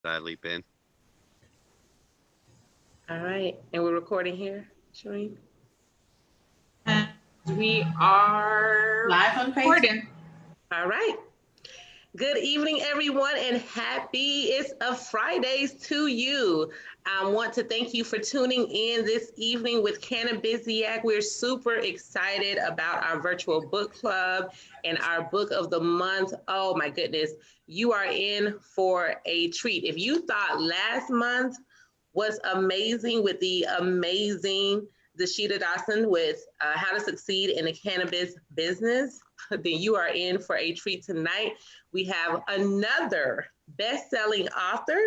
Did I leap in? All right, and we're recording here, Shereen? And we are Live on recording. All right. Good evening, everyone, and happy it's a Fridays to you. I want to thank you for tuning in this evening with Cannabisiac. We're super excited about our virtual book club and our book of the month. Oh my goodness, you are in for a treat. If you thought last month was amazing with the amazing Dashida Dawson with How to Succeed in the Cannabis Business, then you are in for a treat tonight. We have another best-selling author,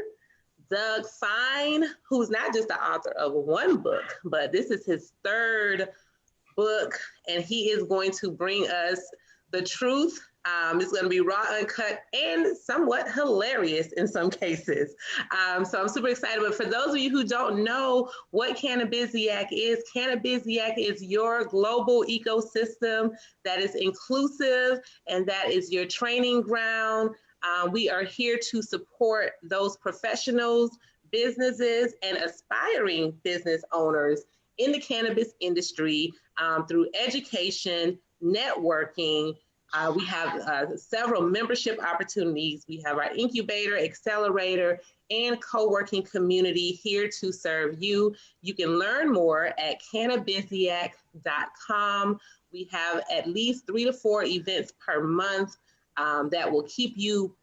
Doug Fine, who's not just the author of one book, but this is his third book, and he is going to bring us the truth. It's going to be raw, uncut, and somewhat hilarious in some cases. So I'm super excited. But for those of you who don't know what Cannabisiac is your global ecosystem that is inclusive and that is your training ground. We are here to support those professionals, businesses, and aspiring business owners in the cannabis industry through education, networking. We have several membership opportunities. We have our incubator, accelerator, and co-working community here to serve you. You can learn more at Cannabisiac.com. We have at least 3 to 4 events per month that will keep you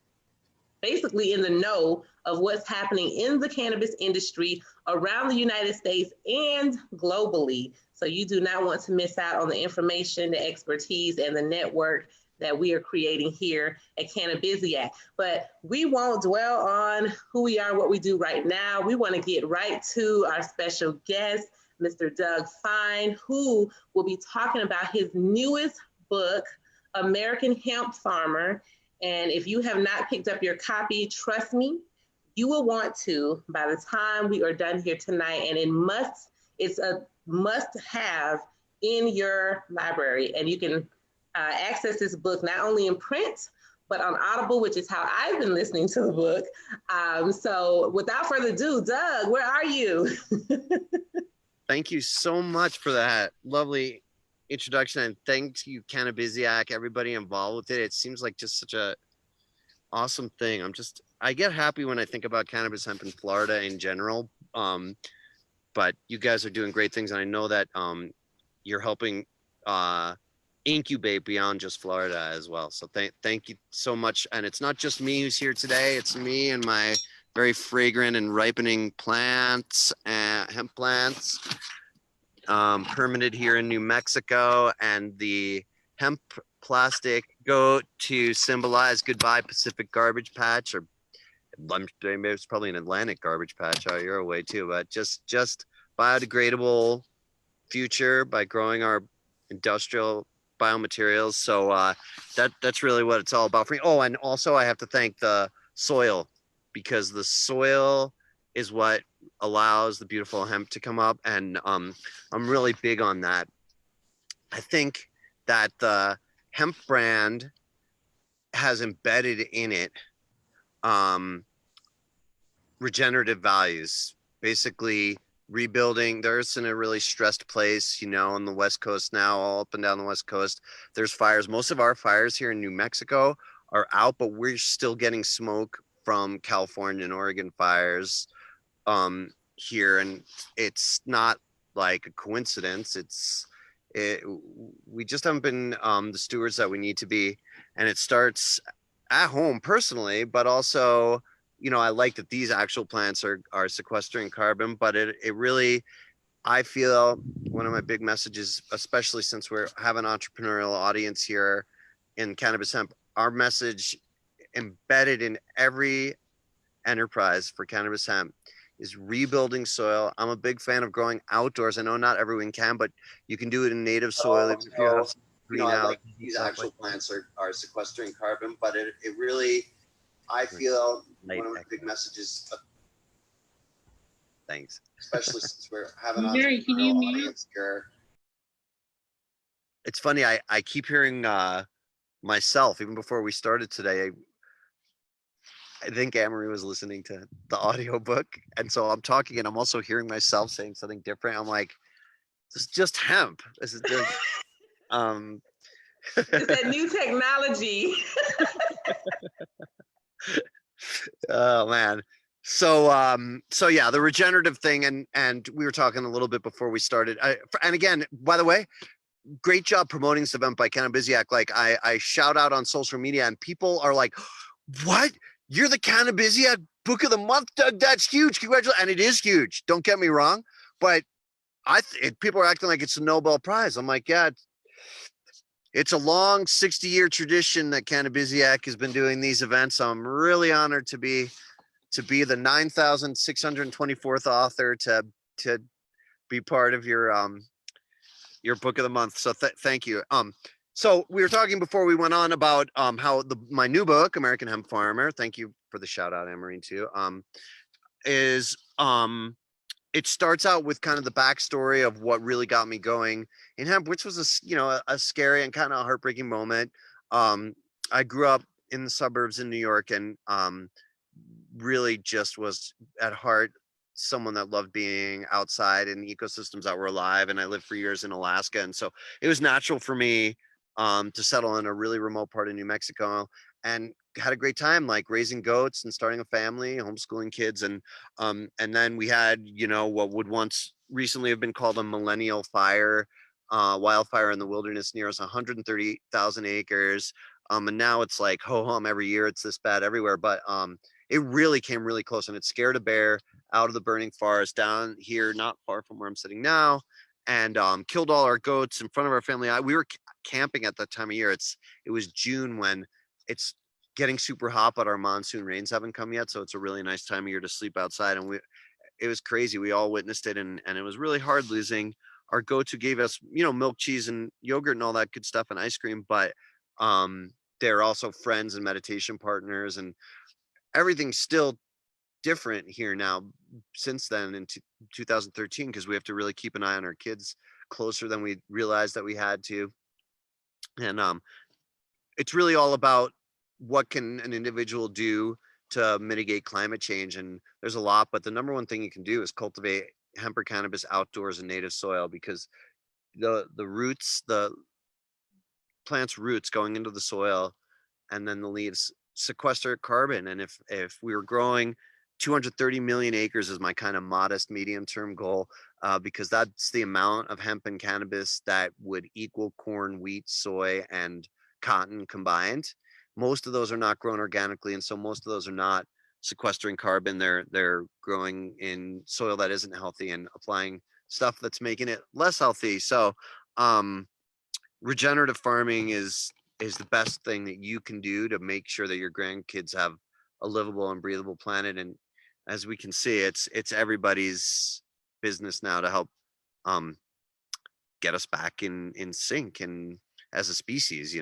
basically in the know of what's happening in the cannabis industry around the United States and globally. So you do not want to miss out on the information, the expertise, and the network that we are creating here at Cannabiziac. But we won't dwell on who we are, what we do right now. We want to get right to our special guest, Mr. Doug Fine, who will be talking about his newest book, American Hemp Farmer. And if you have not picked up your copy, trust me, you will want to by the time we are done here tonight. And it's a must-have in your library. And you can access this book not only in print, but on Audible, which is how I've been listening to the book. So without further ado, Doug, where are you? Thank you so much for that lovely introduction, and thank you, Cannabiziac, everybody involved with it. It seems like just such a awesome thing. I get happy when I think about cannabis hemp in Florida in general. But you guys are doing great things, and I know that you're helping incubate beyond just Florida as well. So thank you so much. And it's not just me who's here today. It's me and my very fragrant and ripening plants, hemp plants, permitted here in New Mexico, and the hemp plastic goat to symbolize goodbye Pacific garbage patch, or maybe it's probably an Atlantic garbage patch out your way too, but just biodegradable future by growing our industrial biomaterials. So that's really what it's all about for me. Oh, and also I have to thank the soil, because the soil is what allows the beautiful hemp to come up, and I'm really big on that. I think that the hemp brand has embedded in it regenerative values, basically rebuilding the earth's in a really stressed place, on the West Coast now, all up and down the West Coast. There's fires. Most of our fires here in New Mexico are out, but we're still getting smoke from California and Oregon fires here. And it's not like a coincidence. We just haven't been the stewards that we need to be. And it starts at home personally, but also, I like that these actual plants are sequestering carbon, but it really, I feel one of my big messages, especially since we have an entrepreneurial audience here in cannabis hemp, our message embedded in every enterprise for cannabis hemp is rebuilding soil. I'm a big fan of growing outdoors. I know not everyone can, but you can do it in native soil. Even if you have greenhouse. Like these actual plants are sequestering carbon, but it really, I feel one of my big messages. Thanks. Especially since we're having an entrepreneurial audience here. It's funny, I keep hearing myself, even before we started today, I think Amory was listening to the audiobook. And so I'm talking and I'm also hearing myself saying something different. I'm like, this is just hemp. This is just, um, It's that new technology. oh man. So yeah, the regenerative thing, and we were talking a little bit before we started. And again, by the way, great job promoting this event by Cannabisiac. Like I shout out on social media, and people are like, "What? You're the Cannabisiac Book of the Month? That's huge! Congratulations!" And it is huge. Don't get me wrong, but people are acting like it's a Nobel Prize. I'm like, yeah, it's a long 60-year tradition that Cannabisiac has been doing these events. So I'm really honored to be the 9,624th author to be part of your book of the month. So thank you. So we were talking before we went on about how my new book, American Hemp Farmer. Thank you for the shout out, Anne-Marie, too. Is it starts out with kind of the backstory of what really got me going in hemp, which was a scary and kind of heartbreaking moment. I grew up in the suburbs in New York, and really just was at heart someone that loved being outside in ecosystems that were alive. And I lived for years in Alaska, and so it was natural for me to settle in a really remote part of New Mexico, and had a great time, like raising goats and starting a family, homeschooling kids. And then we had, what would once recently have been called a millennial fire, wildfire in the wilderness near us, 130,000 acres. And now it's like ho hum every year. It's this bad everywhere. But it really came really close, and it scared a bear out of the burning forest down here, not far from where I'm sitting now, and killed all our goats in front of our family. We were camping at that time of year. It was June when it's getting super hot, but our monsoon rains haven't come yet, so it's a really nice time of year to sleep outside. And it was crazy. We all witnessed it, and it was really hard losing our goats, who gave us milk, cheese, and yogurt and all that good stuff, and ice cream. But they're also friends and meditation partners, and everything's still different here now since then in 2013, because we have to really keep an eye on our kids closer than we realized that we had to. And it's really all about what can an individual do to mitigate climate change. And there's a lot, but the number one thing you can do is cultivate hemp or cannabis outdoors in native soil, because the roots, the plant's roots going into the soil, and then the leaves sequester carbon. And if we were growing 230 million acres is my kind of modest medium term goal, because that's the amount of hemp and cannabis that would equal corn, wheat, soy, and cotton combined. Most of those are not grown organically, and so most of those are not sequestering carbon. They're growing in soil that isn't healthy and applying stuff that's making it less healthy. So regenerative farming is the best thing that you can do to make sure that your grandkids have a livable and breathable planet. And as we can see, it's everybody's business now to help get us back in sync and as a species,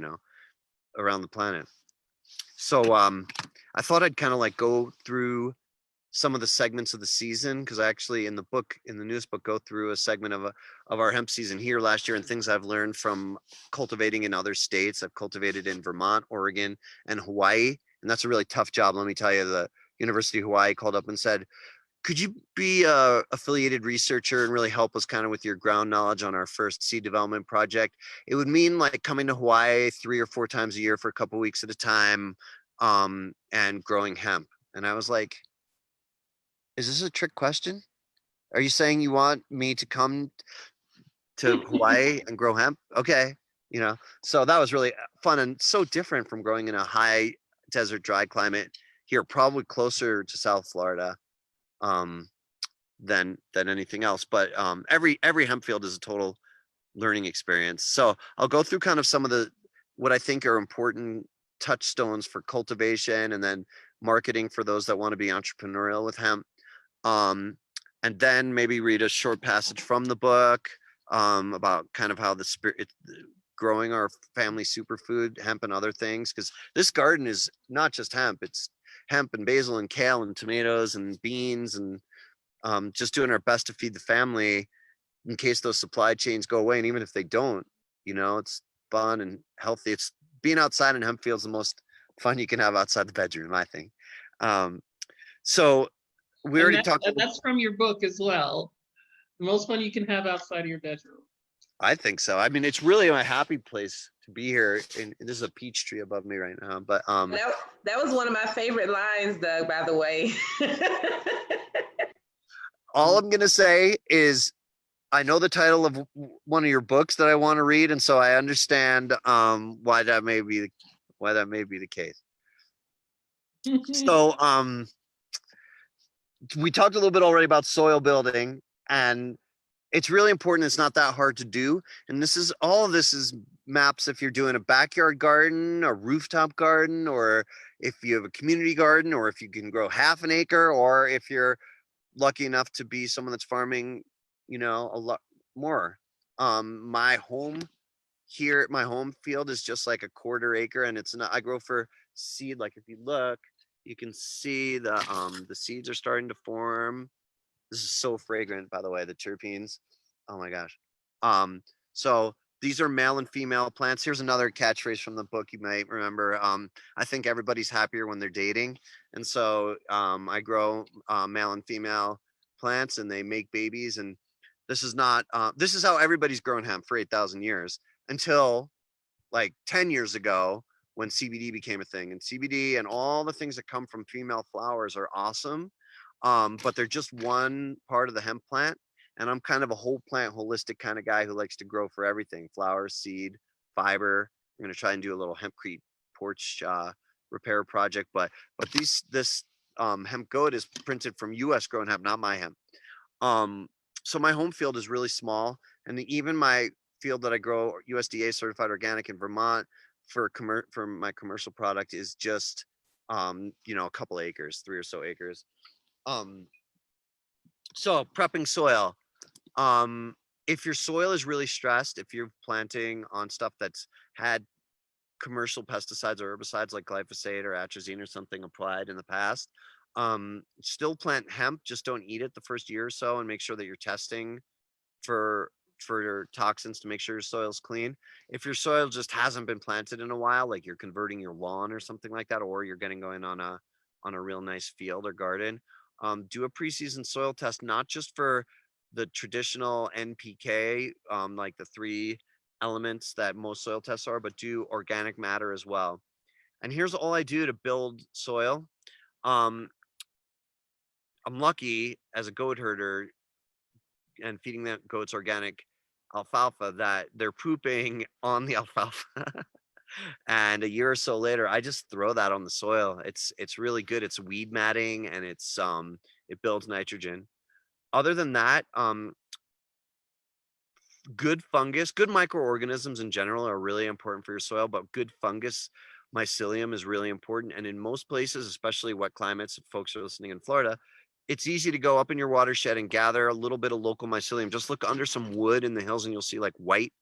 around the planet. So I thought I'd kind of like go through some of the segments of the season, because I actually in the newest book go through a segment of our hemp season here last year, and things I've learned from cultivating in other states. I've cultivated in Vermont, Oregon, and Hawaii, and that's a really tough job. Let me tell you, the University of Hawaii called up and said, could you be a affiliated researcher and really help us kind of with your ground knowledge on our first seed development project? It would mean like coming to Hawaii 3 or 4 times a year for a couple weeks at a time, and growing hemp. And I was like, is this a trick question? Are you saying you want me to come to Hawaii and grow hemp? Okay. So that was really fun and so different from growing in a high desert, dry climate here, probably closer to South Florida than anything else. But every hemp field is a total learning experience. So I'll go through kind of some of what I think are important touchstones for cultivation, and then marketing for those that want to be entrepreneurial with hemp. And then maybe read a short passage from the book about kind of how growing our family superfood, hemp and other things, because this garden is not just hemp. It's hemp and basil and kale and tomatoes and beans, and just doing our best to feed the family in case those supply chains go away. And even if they don't, it's fun and healthy. It's being outside in hemp fields the most fun you can have outside the bedroom, I think. So we And already talked. that's from your book as well. The most fun you can have outside of your bedroom. I think so. I mean, it's really my happy place to be here. And this is a peach tree above me right now. But that was one of my favorite lines, Doug, by the way. all I'm gonna say is I know the title of one of your books that I want to read, and so I understand why that may be the case. So we talked a little bit already about soil building, and it's really important. It's not that hard to do, and all of this is maps if you're doing a backyard garden, a rooftop garden, or if you have a community garden, or if you can grow half an acre, or if you're lucky enough to be someone that's farming, a lot more. My home field is just like a quarter acre, and it's not. I grow for seed. Like if you look, you can see the seeds are starting to form. This is so fragrant, by the way, the terpenes. Oh my gosh. So these are male and female plants. Here's another catchphrase from the book you might remember. I think everybody's happier when they're dating. And so I grow male and female plants, and they make babies. And this is not, this is how everybody's grown hemp for 8,000 years until like 10 years ago when CBD became a thing. And CBD and all the things that come from female flowers are awesome. But they're just one part of the hemp plant. And I'm kind of a whole plant holistic kind of guy who likes to grow for everything: flowers, seed, fiber. I'm going to try and do a little hempcrete porch repair project. But this hemp goat is printed from US grown hemp, not my hemp. So my home field is really small, and even my field that I grow USDA certified organic in Vermont for my commercial product is just a couple acres, 3 or so acres. So prepping soil. If your soil is really stressed, if you're planting on stuff that's had commercial pesticides or herbicides like glyphosate or atrazine or something applied in the past, still plant hemp. Just don't eat it the first year or so, and make sure that you're testing for toxins to make sure your soil's clean. If your soil just hasn't been planted in a while, like you're converting your lawn or something like that, or you're getting going on a real nice field or garden, do a preseason soil test, not just for the traditional NPK, like the 3 elements that most soil tests are, but do organic matter as well. And here's all I do to build soil. I'm lucky as a goat herder and feeding the goats organic alfalfa that they're pooping on the alfalfa. And a year or so later, I just throw that on the soil. It's really good. It's weed matting, and it builds nitrogen. Other than that, good fungus, good microorganisms in general are really important for your soil, but good fungus mycelium is really important. And in most places, especially wet climates, if folks are listening in Florida, it's easy to go up in your watershed and gather a little bit of local mycelium. Just look under some wood in the hills and you'll see like white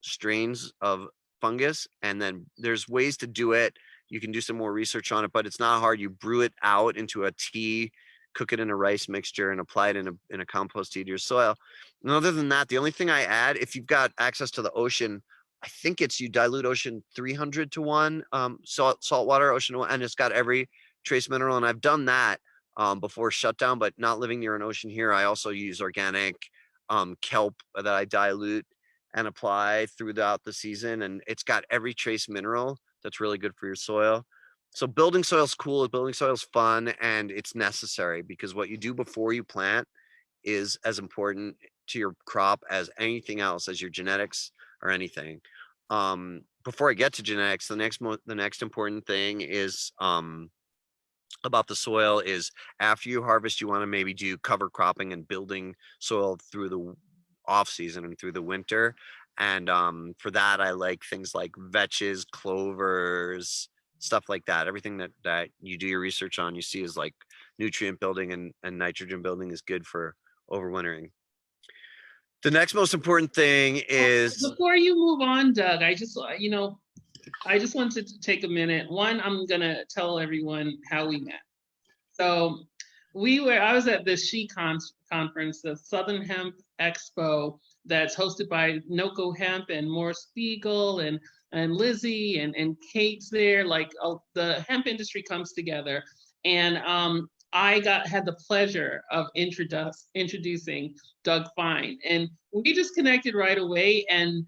strains of fungus. And then there's ways to do it. You can do some more research on it, but it's not hard. You brew it out into a tea, cook it in a rice mixture, and apply it in a compost tea to your soil. And other than that, the only thing I add, if you've got access to the ocean, I think it's you dilute ocean 300 to 1, saltwater ocean to 1, and it's got every trace mineral. And I've done that before shutdown, but not living near an ocean here. I also use organic kelp that I dilute and apply throughout the season, and it's got every trace mineral that's really good for your soil. So building soil is cool, building soil is fun, and it's necessary because what you do before you plant is as important to your crop as anything else, as your genetics or anything. Before I get to genetics, the next important thing is about the soil is after you harvest, you want to maybe do cover cropping and building soil through the off season and through the winter. And for that, I like things like vetches, clovers, stuff like that. Everything that you do your research on, you see is like nutrient building and nitrogen building is good for overwintering. The next most important thing is, before you move on, Doug, I just wanted to take a minute. One, I'm gonna tell everyone how we met. So I was at the conference, the Southern Hemp Expo, that's hosted by NOCO Hemp and Morris Spiegel and Lizzie and Kate's there. Like the hemp industry comes together. And I had the pleasure of introducing Doug Fine, and we just connected right away. And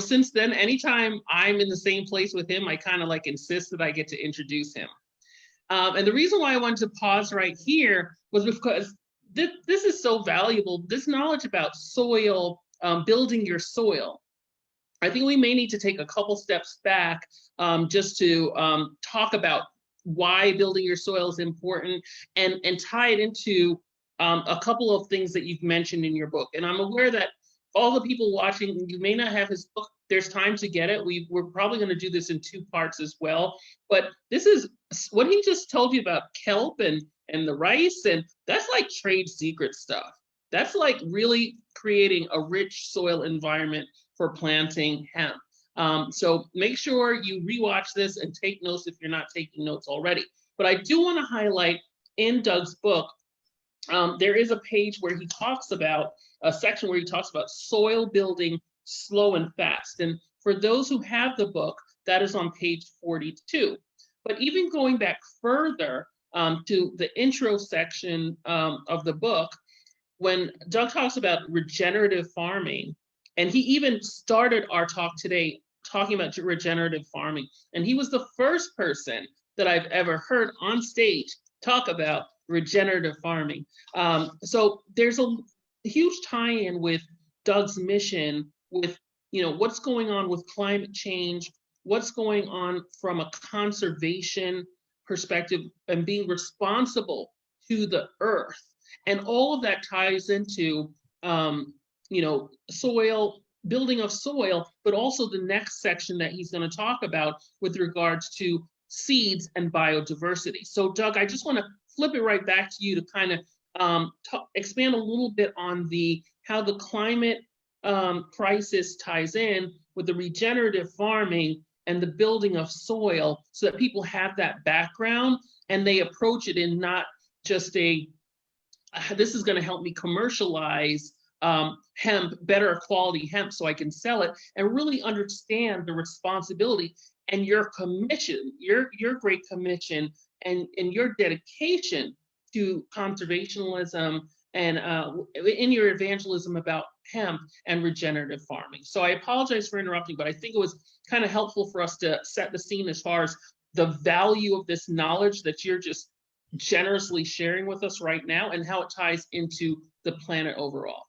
since then, anytime I'm in the same place with him, I kind of like insist that I get to introduce him. And the reason why I wanted to pause right here was because this is so valuable. This knowledge about soil, building your soil. I think we may need to take a couple steps back just to talk about why building your soil is important and tie it into a couple of things that you've mentioned in your book. And I'm aware that all the people watching, you may not have his book. There's time to get it. We're probably going to do this in 2 parts as well. But this is what he just told you about kelp and the rice, and that's like trade secret stuff. That's like really creating a rich soil environment for planting hemp. So make sure you rewatch this and take notes if you're not taking notes already. But I do want to highlight in Doug's book, there is a page where he talks about, a section where he talks about soil building slow and fast. And for those who have the book, that is on page 42. But even going back further to the intro section of the book, when Doug talks about regenerative farming, and he even started our talk today talking about regenerative farming, and he was the first person that I've ever heard on stage talk about regenerative farming. So there's a huge tie-in with Doug's mission with, what's going on with climate change, what's going on from a conservation perspective and being responsible to the earth. And all of that ties into, soil, building of soil, but also the next section that he's going to talk about with regards to seeds and biodiversity. So Doug, I just want to flip it right back to you to kind of expand a little bit on how the climate crisis ties in with the regenerative farming and the building of soil, so that people have that background and they approach it in not just this is going to help me commercialize hemp, better quality hemp so I can sell it, and really understand the responsibility and your commission, your great commission and your dedication to conservationism and in your evangelism about hemp and regenerative farming. So I apologize for interrupting, but I think it was kind of helpful for us to set the scene as far as the value of this knowledge that you're just generously sharing with us right now and how it ties into the planet overall.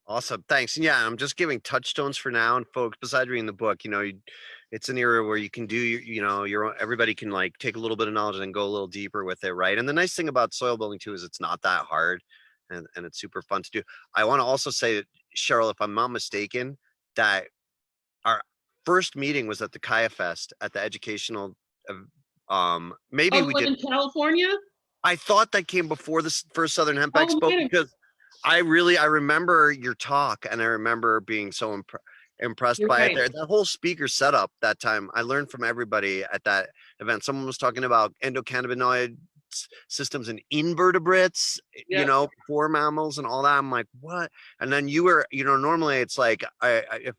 Awesome, thanks. And yeah, I'm just giving touchstones for now. And folks, besides reading the book, it's an era where you can do everybody can like take a little bit of knowledge and then go a little deeper with it, right? And the nice thing about soil building too is it's not that hard, and it's super fun to do. I want to also say that, Cheryl, if I'm not mistaken, that our first meeting was at the Kaya Fest at the educational. Maybe we did in California. I thought that came before the first Southern Hemp Expo, because I remember your talk, and I remember being so impressed by it there. The whole speaker setup that time, I learned from everybody at that event. Someone was talking about endocannabinoid systems and invertebrates, for mammals and all that. I'm like, what? And then you were, normally it's like, the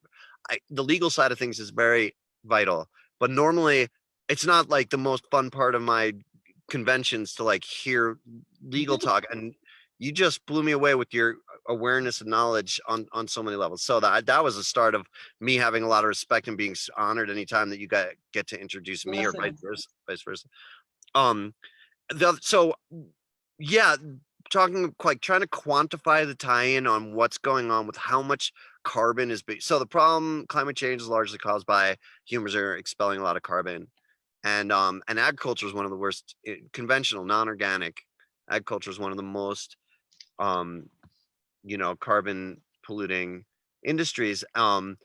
legal side of things is very vital, but normally it's not like the most fun part of my conventions to like hear legal talk, and you just blew me away with your awareness and knowledge on so many levels. So that was the start of me having a lot of respect and being honored anytime that you get to introduce me, or vice versa. So yeah, talking like trying to quantify the tie-in on what's going on with how much carbon is being. So the problem, climate change, is largely caused by humans are expelling a lot of carbon, and agriculture is one of the worst. Conventional, non-organic agriculture is one of the most carbon polluting industries. But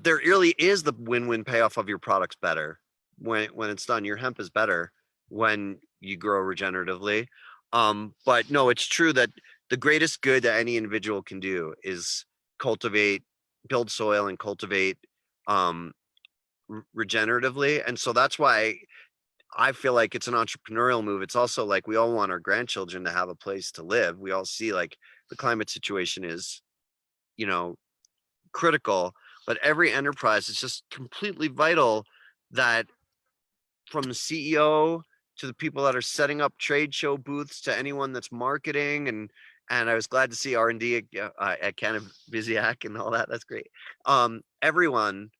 there really is the win-win payoff of your products better when it's done. Your hemp is better when you grow regeneratively. But no, it's true that the greatest good that any individual can do is build soil and cultivate regeneratively. And so that's why I feel like it's an entrepreneurial move. It's also like we all want our grandchildren to have a place to live. We all see like the climate situation is, critical, but every enterprise is just completely vital that from the CEO to the people that are setting up trade show booths to anyone that's marketing, and I was glad to see R&D at Cannabiziac and all that. That's great. Everyone,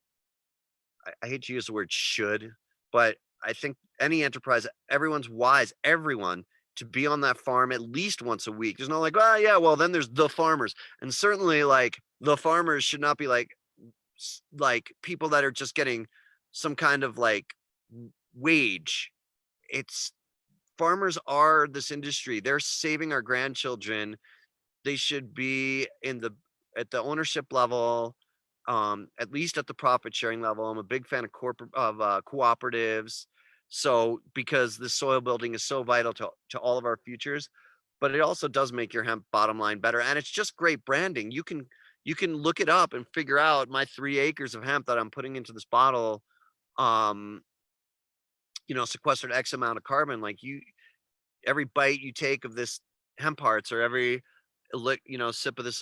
I hate to use the word should, but I think any enterprise, everyone's wise, everyone to be on that farm at least once a week. There's not like, oh yeah, well then there's the farmers. And certainly like the farmers should not be like people that are just getting some kind of like wage. It's farmers are this industry. They're saving our grandchildren. They should be at the ownership level, at least at the profit sharing level. I'm a big fan of cooperatives. So because the soil building is so vital to all of our futures, but it also does make your hemp bottom line better. And it's just great branding. You can look it up and figure out my 3 acres of hemp that I'm putting into this bottle, um, sequestered X amount of carbon. Like every bite you take of this hemp hearts or every sip of this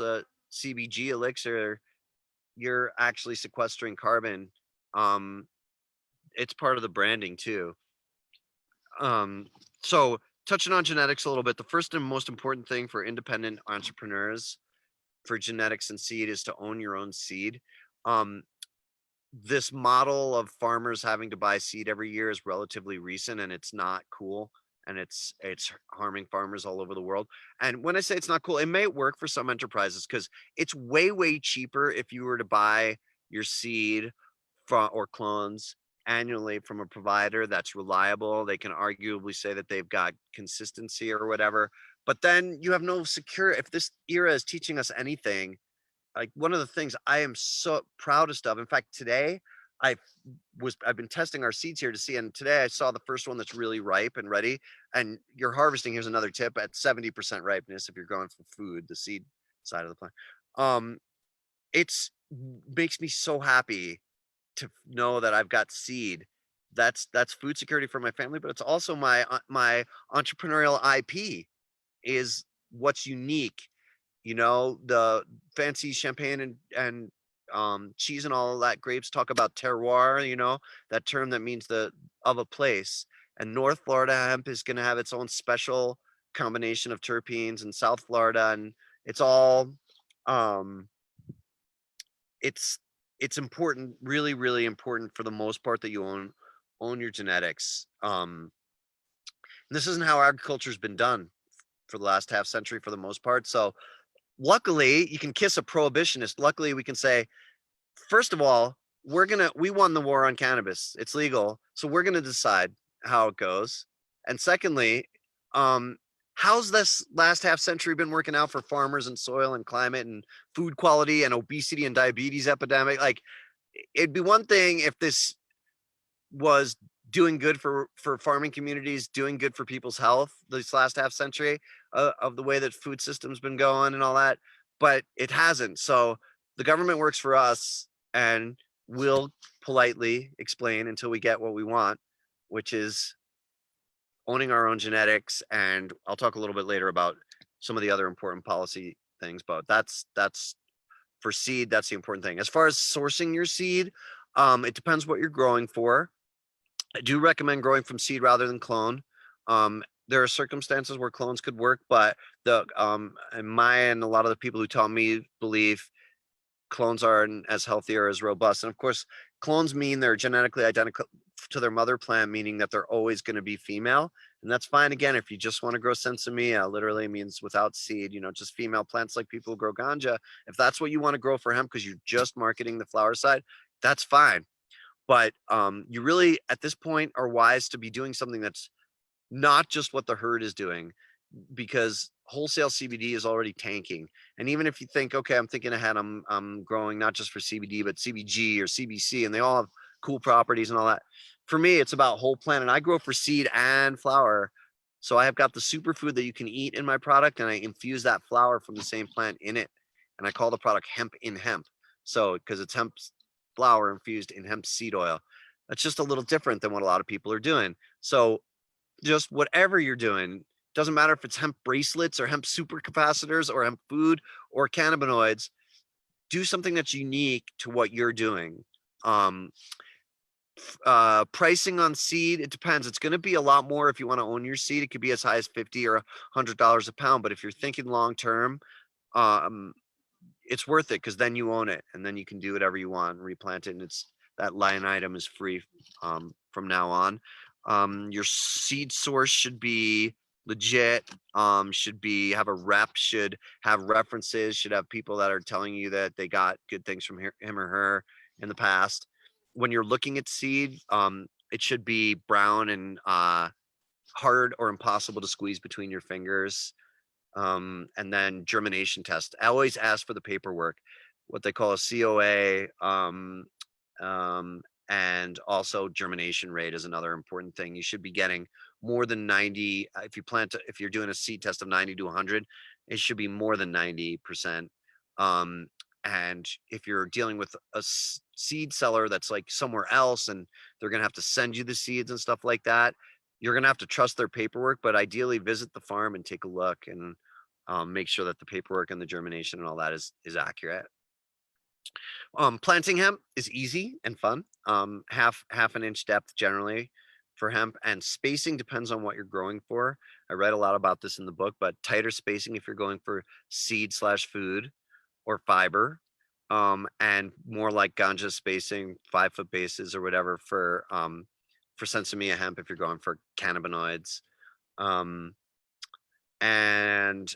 CBG elixir, you're actually sequestering carbon. It's part of the branding too. So touching on genetics a little bit, the first and most important thing for independent entrepreneurs for genetics and seed is to own your own seed. This model of farmers having to buy seed every year is relatively recent, and it's not cool, and it's harming farmers all over the world. And when I say it's not cool, it may work for some enterprises because it's way cheaper if you were to buy your seed or clones annually from a provider that's reliable. They can arguably say that they've got consistency or whatever, but then you have no secure. If this era is teaching us anything, like one of the things I am so proudest of, in fact, today I've been testing our seeds here to see, and today I saw the first one that's really ripe and ready. And you're harvesting, here's another tip, at 70% ripeness if you're going for food, the seed side of the plant. It's makes me so happy to know that I've got seed. That's food security for my family, but it's also my entrepreneurial IP is what's unique. The fancy champagne and cheese and all of that grapes talk about terroir, that term that means of a place. And North Florida hemp is going to have its own special combination of terpenes, and South Florida, and it's all it's important, really important for the most part that you own your genetics. This isn't how agriculture's been done for the last half century for the most part. So luckily you can kiss a prohibitionist. Luckily we can say, first of all, we won the war on cannabis. It's legal. So we're going to decide how it goes. And secondly, how's this last half century been working out for farmers and soil and climate and food quality and obesity and diabetes epidemic? Like, it'd be one thing if this was doing good for farming communities, doing good for people's health this last half century of the way that food system's been going and all that, but it hasn't. So the government works for us, and we'll politely explain until we get what we want, which is owning our own genetics. And I'll talk a little bit later about some of the other important policy things, but that's for seed. That's the important thing. As far as sourcing your seed, it depends what you're growing for. I do recommend growing from seed rather than clone. There are circumstances where clones could work, but and a lot of the people who taught me believe clones aren't as healthy or as robust. And of course, clones mean they're genetically identical to their mother plant, meaning that they're always going to be female. And that's fine. Again, if you just want to grow sensimilla, literally means without seed, just female plants like people who grow ganja. If that's what you want to grow for hemp because you're just marketing the flower side, that's fine. But you really, at this point, are wise to be doing something that's not just what the herd is doing, because wholesale CBD is already tanking. And even if you think, okay, I'm thinking ahead, I'm growing not just for CBD, but CBG or CBC, and they all have cool properties and all that. For me, it's about whole plant, and I grow for seed and flower. So I have got the superfood that you can eat in my product, and I infuse that flower from the same plant in it. And I call the product hemp in hemp. So, because it's hemp flower infused in hemp seed oil. That's just a little different than what a lot of people are doing. So just whatever you're doing, doesn't matter if it's hemp bracelets or hemp supercapacitors or hemp food or cannabinoids, do something that's unique to what you're doing. Pricing on seed, it depends. It's going to be a lot more if you want to own your seed. It could be as high as $50 or $100 a pound. But if you're thinking long term, um, it's worth it because then you own it and then you can do whatever you want and replant it. And it's that line item is free from now on. Your seed source should be legit, should be have a rep, should have references, should have people that are telling you that they got good things from him or her in the past. When you're looking at seed, it should be brown and hard or impossible to squeeze between your fingers. And then germination test. I always ask for the paperwork, what they call a COA, and also germination rate is another important thing. You should be getting more than 90. If you're doing a seed test of 90 to 100, it should be more than 90%. And if you're dealing with a seed seller that's like somewhere else and they're going to have to send you the seeds and stuff like that, you're going to have to trust their paperwork, but ideally visit the farm and take a look and make sure that the paperwork and the germination and all that is accurate. Planting hemp is easy and fun. Half an inch depth generally for hemp, and spacing depends on what you're growing for. I read a lot about this in the book, but tighter spacing if you're going for seed/food or fiber, and more like ganja spacing, 5-foot bases or whatever for sensimilla hemp if you're going for cannabinoids. And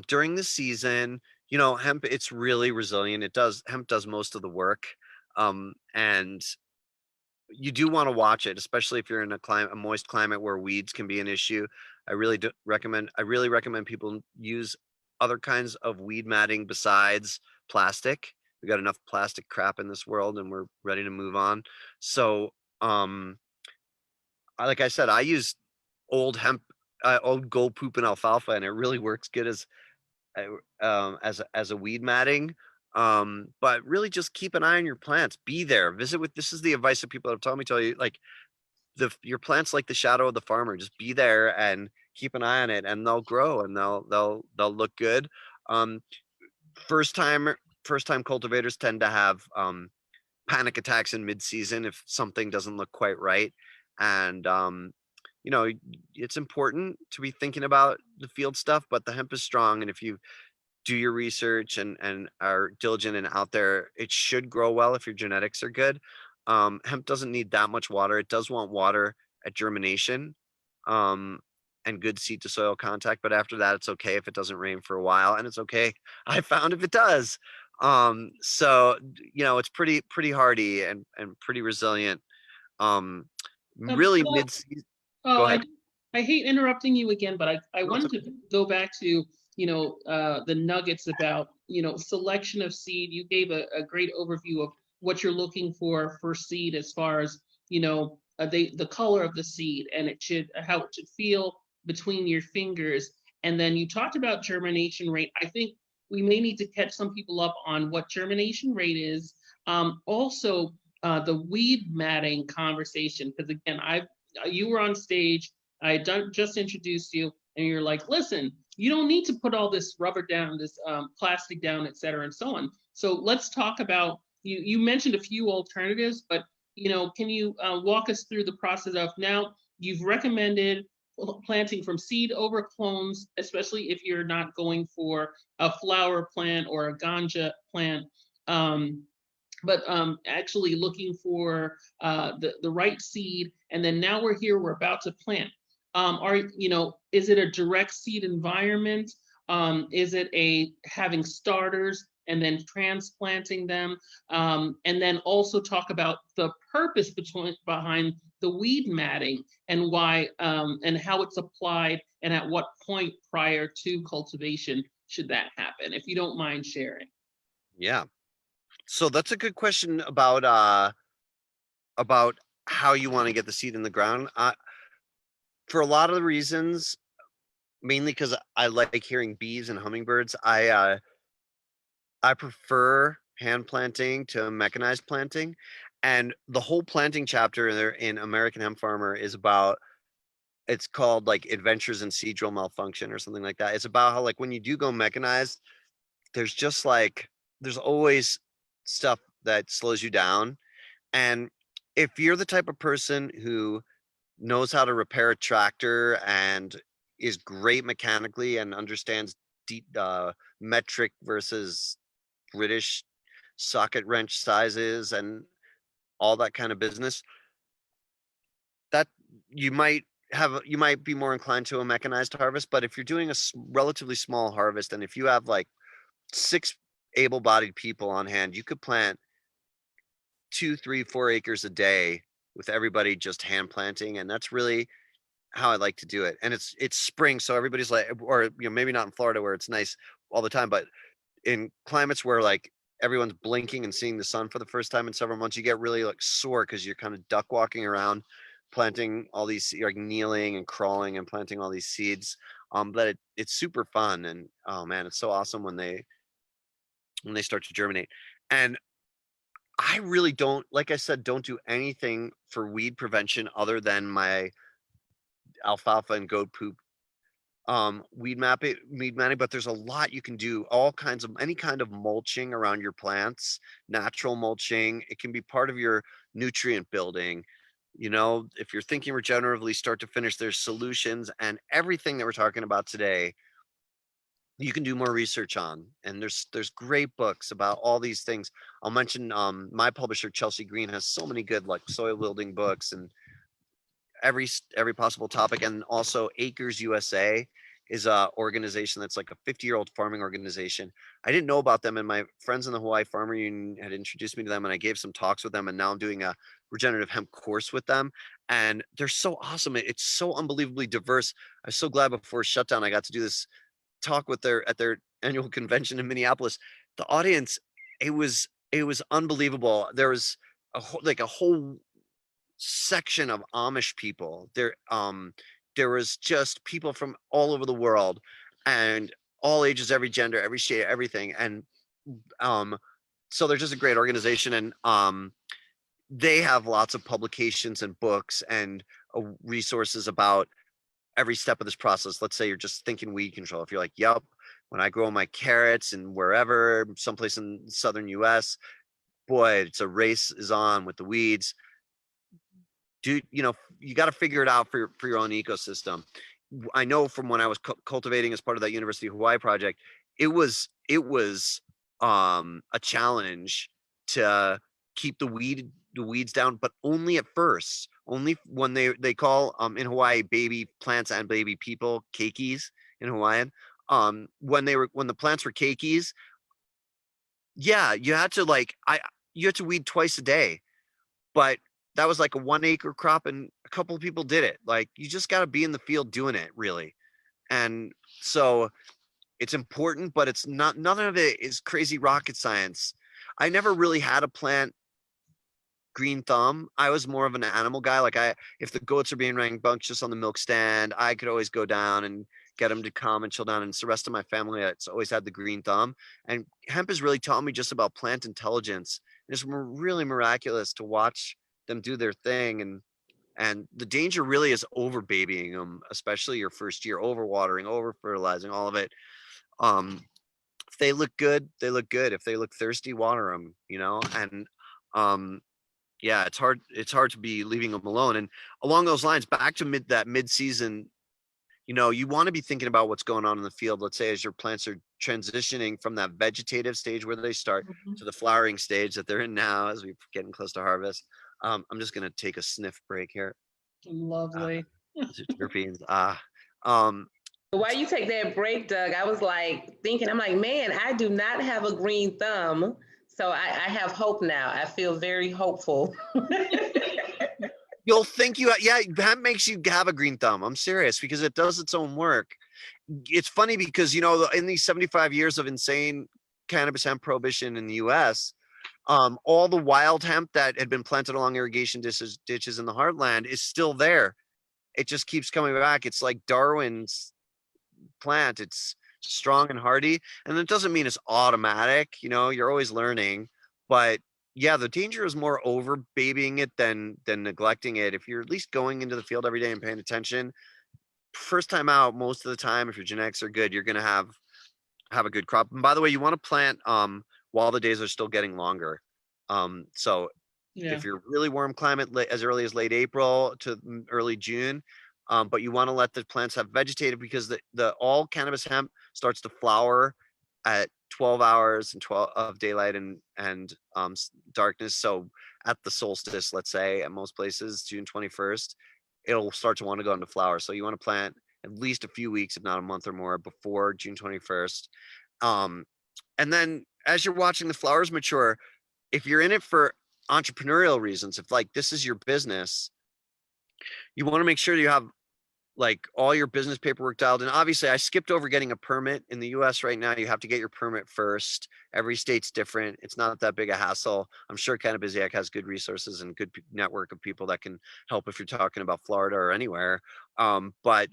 during the season, hemp, it's really resilient. Hemp does most of the work. And you do want to watch it, especially if you're in a moist climate where weeds can be an issue. I really recommend people use other kinds of weed matting besides plastic. We got enough plastic crap in this world and we're ready to move on. So, like I said, I use old hemp, old gold poop and alfalfa, and it really works good as a weed matting. But really just keep an eye on your plants. Be there, visit with. This is the advice that people have tell you, like your plants like the shadow of the farmer. Just be there and keep an eye on it, and they'll grow and they'll look good. First time cultivators tend to have panic attacks in mid-season if something doesn't look quite right, and it's important to be thinking about the field stuff, but the hemp is strong, and if you do your research and are diligent and out there, it should grow well if your genetics are good. Hemp doesn't need that much water. It does want water at germination, and good seed to soil contact, but after that it's okay if it doesn't rain for a while, and it's okay, I found, if it does. So it's pretty hardy and pretty resilient. Really mid-season. Oh, Go ahead. I hate interrupting you again, but I No, wanted to go back to, the nuggets about, selection of seed. You gave a great overview of what you're looking for seed as far as, the color of the seed and how it should feel between your fingers. And then you talked about germination rate. I think we may need to catch some people up on what germination rate is. Also, the weed matting conversation, because again, you were on stage, I just introduced you, and you're like, listen, you don't need to put all this rubber down, this plastic down, et cetera, and so on. So let's talk about, you mentioned a few alternatives, but can you walk us through the process of, now you've recommended planting from seed over clones, especially if you're not going for a flower plant or a ganja plant. But actually looking for the right seed, and then now we're about to plant. Is it a direct seed environment? Is it having starters and then transplanting them? And then also talk about the purpose behind the weed matting and why and how it's applied, and at what point prior to cultivation should that happen, if you don't mind sharing. Yeah. So that's a good question about how you want to get the seed in the ground. For a lot of the reasons, mainly because I like hearing bees and hummingbirds, I prefer hand planting to mechanized planting. And the whole planting chapter in American Hemp Farmer is about, it's called like Adventures in Seed Drill Malfunction or something like that. It's about how, like, when you do go mechanized, there's always stuff that slows you down. And if you're the type of person who knows how to repair a tractor and is great mechanically and understands metric versus British socket wrench sizes and all that kind of business, that you might you might be more inclined to a mechanized harvest. But if you're doing a relatively small harvest, and if you have like 6 able-bodied people on hand, you could plant 2, 3, 4 acres a day with everybody just hand planting, and that's really how I like to do it. And it's spring, so everybody's like, or maybe not in Florida where it's nice all the time, but in climates where like everyone's blinking and seeing the sun for the first time in several months, you get really like sore because you're kind of duck walking around planting all these, you're like kneeling and crawling and planting all these seeds. But it's super fun, and oh man, it's so awesome when they start to germinate. And I really don't, like I said, don't do anything for weed prevention other than my alfalfa and goat poop weed matting. But there's a lot you can do, all kinds of, any kind of mulching around your plants, natural mulching. It can be part of your nutrient building. If you're thinking regeneratively start to finish, there's solutions, and everything that we're talking about today you can do more research on, and there's great books about all these things. I'll mention my publisher Chelsea Green has so many good like soil building books and every possible topic. And also Acres USA is a organization that's like a 50-year-old farming organization. I didn't know about them, and my friends in the Hawaii Farmer Union had introduced me to them, and I gave some talks with them, and now I'm doing a regenerative hemp course with them, and they're so awesome. It's so unbelievably diverse. I'm so glad before shutdown I got to do this talk with at their annual convention in Minneapolis. The audience, it was unbelievable. There was a whole section of Amish people. There was just people from all over the world, and all ages, every gender, every shade, everything. And so they're just a great organization, and they have lots of publications and books and resources about every step of this process. Let's say you're just thinking weed control. If you're like, yep, when I grow my carrots and wherever, someplace in southern US, boy, it's a race is on with the weeds. You got to figure it out for your own ecosystem. I know from when I was cultivating as part of that University of Hawaii project, it was a challenge to keep the weeds down, but only at first. Only when they call in Hawaii baby plants and baby people keikis in Hawaiian. When the plants were keikis, yeah, you had to weed twice a day, but that was like a 1 acre crop, and a couple of people did it. Like, you just got to be in the field doing it, really. And so it's important, but it's not, none of it is crazy rocket science. I never really had a plant green thumb. I was more of an animal guy. Like, if the goats are being rambunctious on the milk stand, I could always go down and get them to come and chill down. And it's the rest of my family that's always had the green thumb. And hemp has really taught me just about plant intelligence. It's really miraculous to watch them do their thing. And the danger really is over babying them, especially your first year, over watering, over fertilizing, all of it. If they look good, they look good. If they look thirsty, water them, and yeah, it's hard to be leaving them alone. And along those lines, back to mid-season, you want to be thinking about what's going on in the field. Let's say as your plants are transitioning from that vegetative stage where they start to the flowering stage that they're in now as we're getting close to harvest. I'm just gonna take a sniff break here. Lovely. Terpenes. Um, While you take that break, Doug, I was like thinking, I'm like, man, I do not have a green thumb. So I have hope now. I feel very hopeful. You'll think yeah, that makes you have a green thumb. I'm serious, because it does its own work. It's funny because, in these 75 years of insane cannabis hemp prohibition in the US, all the wild hemp that had been planted along irrigation ditches in the heartland is still there. It just keeps coming back. It's like Darwin's plant. It's strong and hardy, and it doesn't mean it's automatic. You're always learning, but yeah, the danger is more over babying it than neglecting it. If you're at least going into the field every day and paying attention, first time out, most of the time, if your genetics are good, you're gonna have a good crop. And by the way, you want to plant while the days are still getting longer. So Yeah. if you're really warm climate, as early as late April to early June. But you want to let the plants have vegetative, because the all cannabis hemp starts to flower at 12 hours and 12 of daylight and darkness. So at the solstice, let's say at most places, June 21st, it'll start to want to go into flower. So you want to plant at least a few weeks, if not a month or more, before June 21st. Um, and then as you're watching the flowers mature, if you're in it for entrepreneurial reasons, if like this is your business, you want to make sure you have like all your business paperwork dialed in. Obviously, I skipped over getting a permit. In the US right now, you have to get your permit first. Every state's different. It's not that big a hassle. I'm sure Cannabisiac has good resources and good network of people that can help if you're talking about Florida or anywhere. But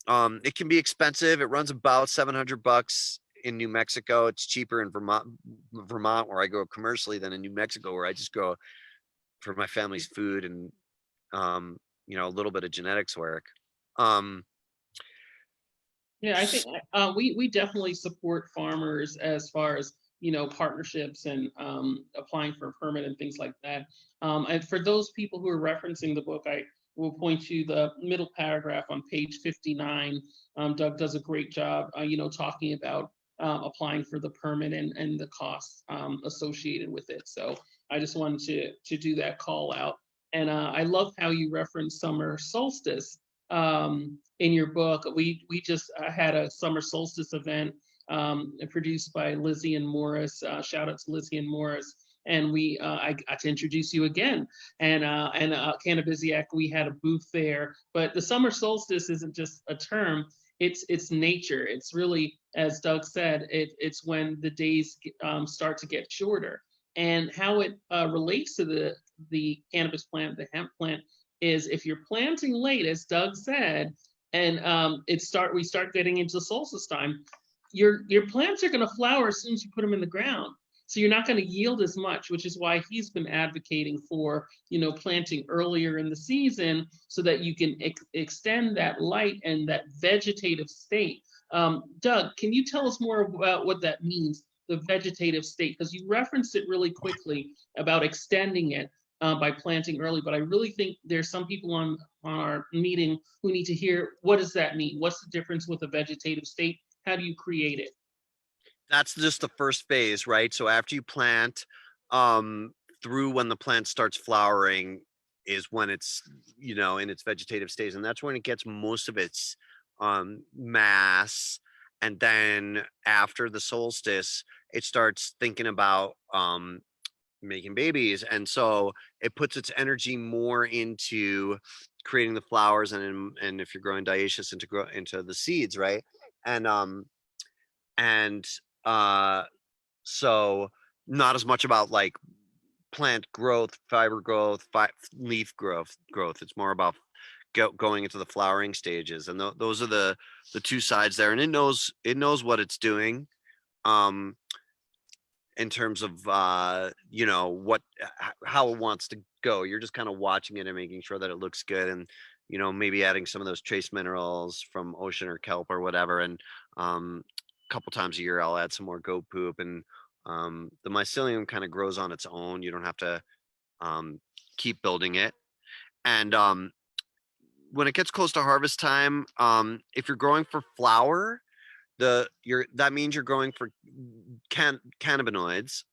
it can be expensive. It runs about $700 in New Mexico. It's cheaper in Vermont, where I go commercially, than in New Mexico, where I just go for my family's food and a little bit of genetics work. Um, Yeah, I think we definitely support farmers as far as partnerships and applying for a permit and things like that. And for those people who are referencing the book, I will point to the middle paragraph on page 59. Doug does a great job, talking about applying for the permit and the costs associated with it. So I just wanted to do that call out. And I love how you reference summer solstice in your book. We just had a summer solstice event produced by Lizzie and Morris. Shout out to Lizzie and Morris. And I got to introduce you again. And Cannabiziac, we had a booth there. But the summer solstice isn't just a term; it's nature. It's really, as Doug said, it's when the days start to get shorter. And how it relates to the cannabis plant, the hemp plant, is if you're planting late, as Doug said, and we start getting into solstice time, your plants are going to flower as soon as you put them in the ground. So you're not going to yield as much, which is why he's been advocating for planting earlier in the season so that you can extend that light and that vegetative state. Doug, can you tell us more about what that means, the vegetative state? Because you referenced it really quickly about extending it by planting early, but I really think there's some people on our meeting who need to hear, what does that mean? What's the difference with a vegetative state? How do you create it? That's just the first phase, right? So after you plant, through when the plant starts flowering is when it's, in its vegetative stage. And that's when it gets most of its mass. And then after the solstice, it starts thinking about making babies. And so it puts its energy more into creating the flowers and if you're growing dioecious into the seeds, right? And and so not as much about like plant growth, fiber growth, leaf growth. It's more about going into the flowering stages, and those are the two sides there. And it knows what it's doing in terms of what how it wants to go. You're just kind of watching it and making sure that it looks good, and maybe adding some of those trace minerals from ocean or kelp or whatever. And a couple times a year I'll add some more goat poop, and the mycelium kind of grows on its own. You don't have to keep building it. And when it gets close to harvest time, if you're growing for flower, that means you're growing for cannabinoids.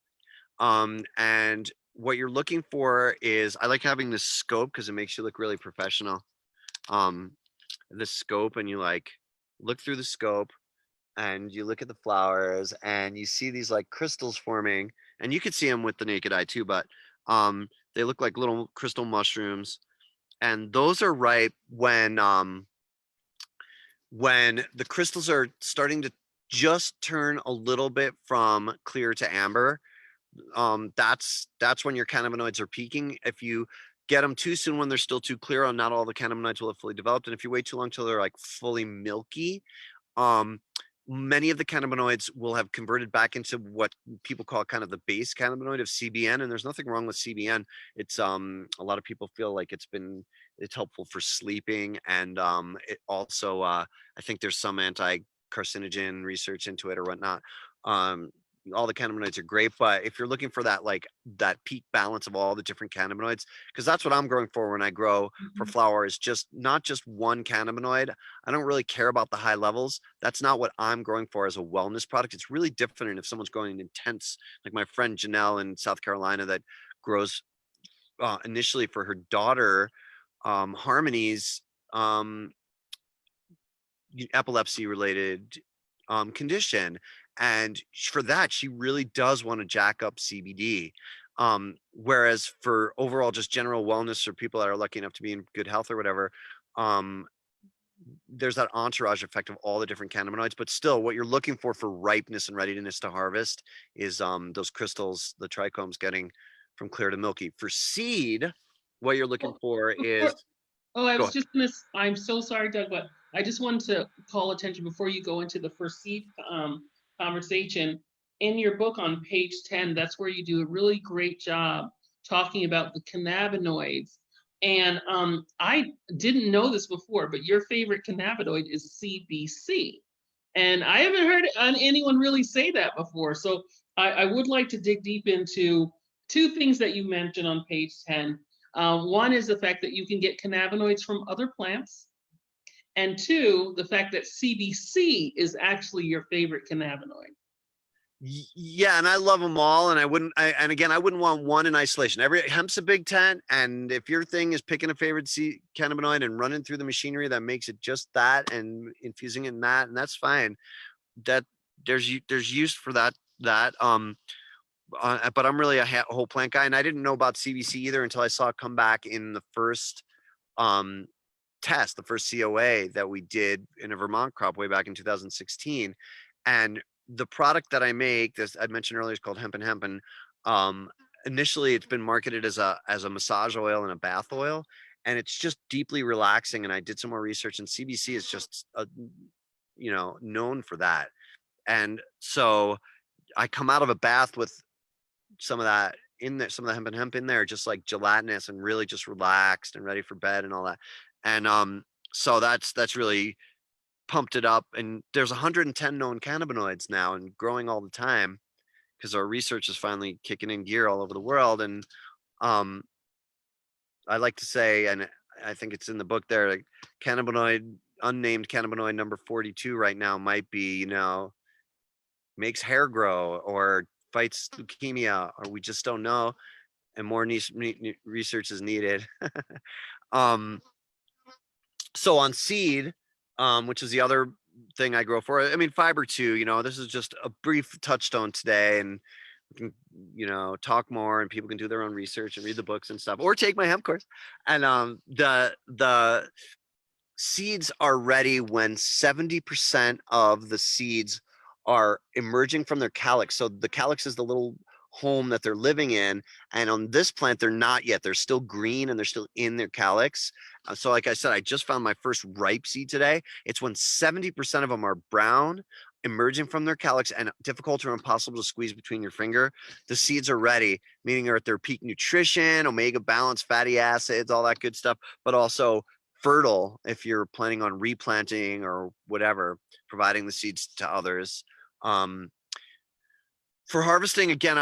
And what you're looking for is, I like having this scope because it makes you look really professional. This scope, and you like look through the scope and you look at the flowers and you see these like crystals forming, and you could see them with the naked eye too, but they look like little crystal mushrooms, and those are ripe when the crystals are starting to just turn a little bit from clear to amber. That's when your cannabinoids are peaking. If you get them too soon when they're still too clear, not all the cannabinoids will have fully developed. And if you wait too long till they're like fully milky, many of the cannabinoids will have converted back into what people call kind of the base cannabinoid of CBN. And there's nothing wrong with CBN. It's a lot of people feel like it's helpful for sleeping, and it also I think there's some anti-carcinogen research into it or whatnot. all the cannabinoids are great, but if you're looking for that, like that peak balance of all the different cannabinoids, because that's what I'm growing for when I grow for flower, is just not just one cannabinoid. I don't really care about the high levels. That's not what I'm growing for as a wellness product. It's really different if someone's growing intense, like my friend Janelle in South Carolina that grows initially for her daughter, Harmony's epilepsy related condition. And for that, she really does want to jack up CBD. Whereas for overall just general wellness or people that are lucky enough to be in good health or whatever, there's that entourage effect of all the different cannabinoids. But still, what you're looking for ripeness and readiness to harvest is those crystals, the trichomes getting from clear to milky. For seed, what you're looking for is, Oh, I go was ahead. just gonna, I'm so sorry, Doug, but I just wanted to call attention before you go into the first seed conversation. In your book on page 10, that's where you do a really great job talking about the cannabinoids. And I didn't know this before, but your favorite cannabinoid is CBC. And I haven't heard anyone really say that before. So I would like to dig deep into two things that you mentioned on page 10. One is the fact that you can get cannabinoids from other plants. And two, the fact that CBC is actually your favorite cannabinoid. Yeah, and I love them all, and I wouldn't. And again, I wouldn't want one in isolation. Every hemp's a big tent, and if your thing is picking a favorite cannabinoid and running through the machinery that makes it just that, and infusing it in that, and that's fine. That there's use for that. But I'm really a whole plant guy, and I didn't know about CBC either until I saw it come back in the first test, the first COA that we did in a Vermont crop way back in 2016, and the product that I make, this I mentioned earlier, is called Hemp and Hemp, and initially it's been marketed as a massage oil and a bath oil, and it's just deeply relaxing. And I did some more research, and CBC is just known for that. And so I come out of a bath with some of that in there, some of the Hemp and Hemp in there, just like gelatinous and really just relaxed and ready for bed and all that. And so that's really pumped it up. And there's 110 known cannabinoids now and growing all the time because our research is finally kicking in gear all over the world. And I like to say, and I think it's in the book there, like unnamed cannabinoid number 42 right now might be, makes hair grow or fights leukemia, or we just don't know. And more research is needed. So on seed, which is the other thing I grow for, I mean, fiber too, this is just a brief touchstone today, and we can, talk more, and people can do their own research and read the books and stuff, or take my hemp course. And the seeds are ready when 70% of the seeds are emerging from their calyx. So the calyx is the little home that they're living in, and on this plant they're not yet. They're still green and they're still in their calyx. So like I said, I just found my first ripe seed today. It's when 70% of them are brown, emerging from their calyx, and difficult or impossible to squeeze between your finger. The seeds are ready, meaning they're at their peak nutrition, omega balance, fatty acids, all that good stuff, but also fertile if you're planning on replanting or whatever, providing the seeds to others. For harvesting, again,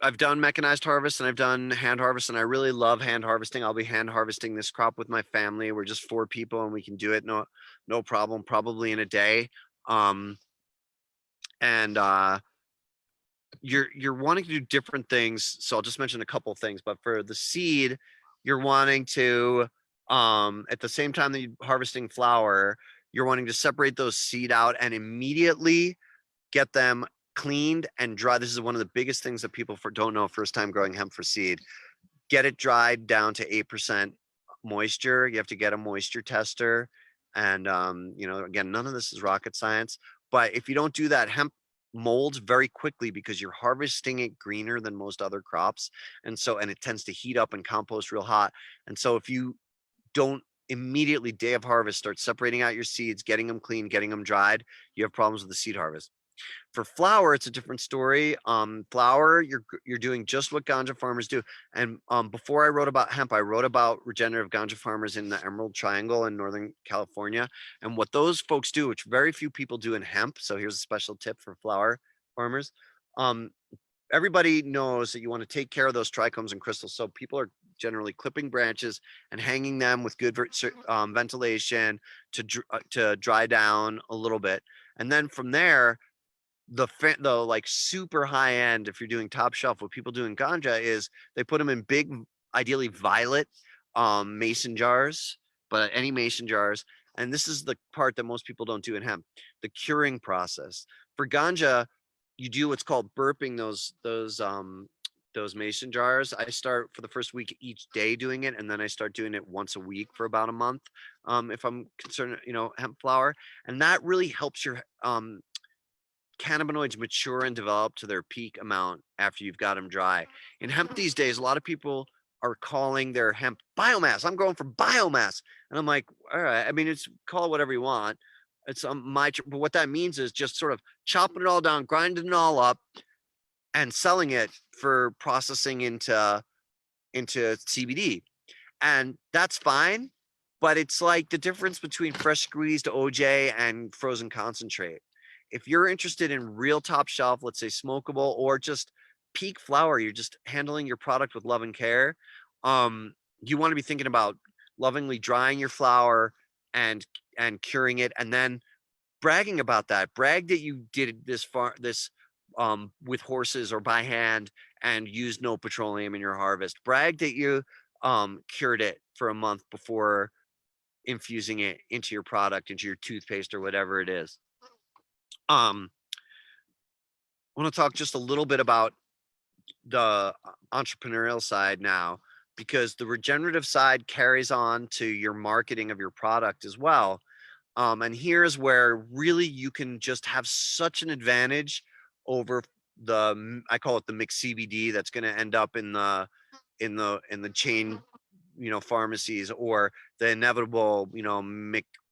I've done mechanized harvest and I've done hand harvest, and I really love hand harvesting. I'll be hand harvesting this crop with my family. We're just 4 people and we can do it no problem, probably in a day. And you're wanting to do different things. So I'll just mention a couple of things, but for the seed, you're wanting to at the same time that you're harvesting flower, you're wanting to separate those seed out and immediately get them cleaned and dry. This is one of the biggest things that people don't know first time growing hemp for seed. Get it dried down to 8% moisture. You have to get a moisture tester. And again, none of this is rocket science. But if you don't do that, hemp molds very quickly because you're harvesting it greener than most other crops. And it tends to heat up and compost real hot. And so if you don't immediately day of harvest start separating out your seeds, getting them clean, getting them dried, you have problems with the seed harvest. For flower, it's a different story. Flower, you're doing just what ganja farmers do. And before I wrote about hemp, I wrote about regenerative ganja farmers in the Emerald Triangle in Northern California. And what those folks do, which very few people do in hemp. So here's a special tip for flower farmers. Everybody knows that you want to take care of those trichomes and crystals. So people are generally clipping branches and hanging them with good ventilation to dry down a little bit. And then from there, the like super high end, if you're doing top shelf, what people do in ganja is they put them in big, ideally violet mason jars, but any mason jars. And this is the part that most people don't do in hemp, the curing process. For ganja, you do what's called burping those mason jars. I start for the first week each day doing it, and then I start doing it once a week for about a month. If I'm concerned, hemp flower, and that really helps your cannabinoids mature and develop to their peak amount after you've got them dry. In hemp these days, a lot of people are calling their hemp biomass. I'm going for biomass. And I'm like, all right, I mean, it's call it whatever you want. It's but what that means is just sort of chopping it all down, grinding it all up, and selling it for processing into CBD. And that's fine, but it's like the difference between fresh squeezed OJ and frozen concentrate. If you're interested in real top shelf, let's say smokable or just peak flower, you're just handling your product with love and care. You want to be thinking about lovingly drying your flower and curing it, and then bragging about that. Brag that you did this with horses or by hand and used no petroleum in your harvest. Brag that you cured it for a month before infusing it into your product, into your toothpaste or whatever it is. I want to talk just a little bit about the entrepreneurial side now, because the regenerative side carries on to your marketing of your product as well. And here's where really you can just have such an advantage over I call it the mixed CBD that's going to end up in the chain, pharmacies, or the inevitable,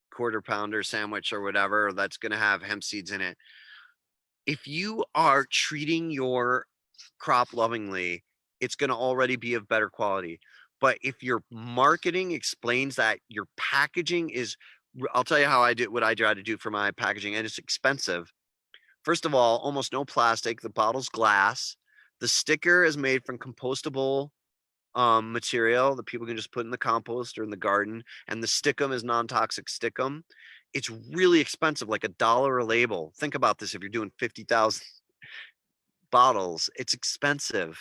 quarter pounder sandwich or whatever that's going to have hemp seeds in it. If you are treating your crop lovingly, it's going to already be of better quality. But if your marketing explains that your packaging is, I'll tell you how I do what I try to do for my packaging, and it's expensive. First of all, almost no plastic. The bottle's glass. The sticker is made from compostable material that people can just put in the compost or in the garden, and the stickum is non-toxic stickum. It's really expensive, like $1 a label. Think about this: if you're doing 50,000 bottles, it's expensive,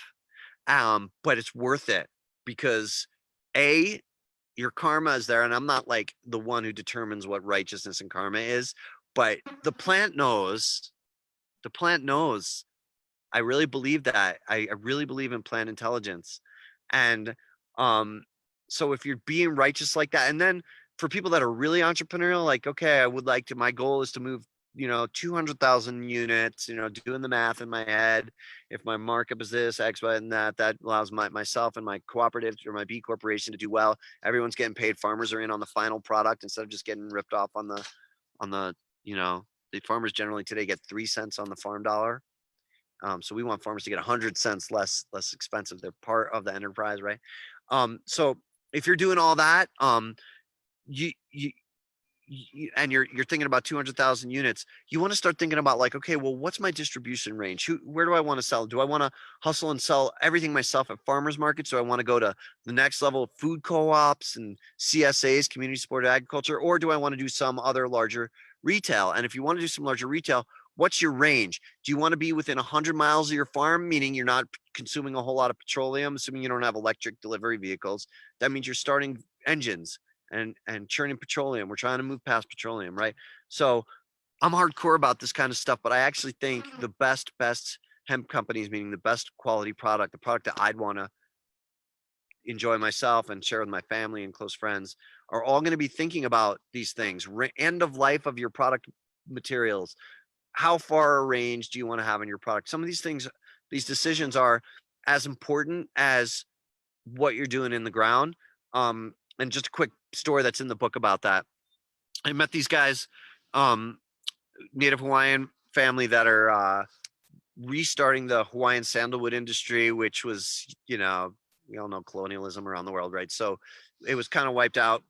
but it's worth it, because your karma is there. And I'm not like the one who determines what righteousness and karma is, but the plant knows. I really believe that. I really believe in plant intelligence. And so if you're being righteous like that, and then for people that are really entrepreneurial, like, okay, my goal is to move 200,000 units, doing the math in my head. If my markup is this, X, Y, and that allows myself and my cooperative or my B corporation to do well. Everyone's getting paid. Farmers are in on the final product instead of just getting ripped off on the the farmers generally today get 3 cents on the farm dollar. So we want farmers to get 100 cents less expensive. They're part of the enterprise, right? So if you're doing all that, you and you're thinking about 200,000 units, you want to start thinking about, like, okay, well, what's my distribution range? Where do I want to sell? Do I want to hustle and sell everything myself at farmers markets? Do I want to go to the next level of food co-ops and CSAs, community supported agriculture, or do I want to do some other larger retail? And if you want to do some larger retail, what's your range? Do you want to be within 100 miles of your farm, meaning you're not consuming a whole lot of petroleum, assuming you don't have electric delivery vehicles? That means you're starting engines and churning petroleum. We're trying to move past petroleum, right? So I'm hardcore about this kind of stuff, but I actually think the best hemp companies, meaning the best quality product, the product that I'd want to enjoy myself and share with my family and close friends, are all going to be thinking about these things. End of life of your product materials. How far a range do you want to have in your product? Some of these things, these decisions are as important as what you're doing in the ground. And just a quick story that's in the book about that. I met these guys, Native Hawaiian family, that are restarting the Hawaiian sandalwood industry, which was, we all know colonialism around the world, right? So it was kind of wiped out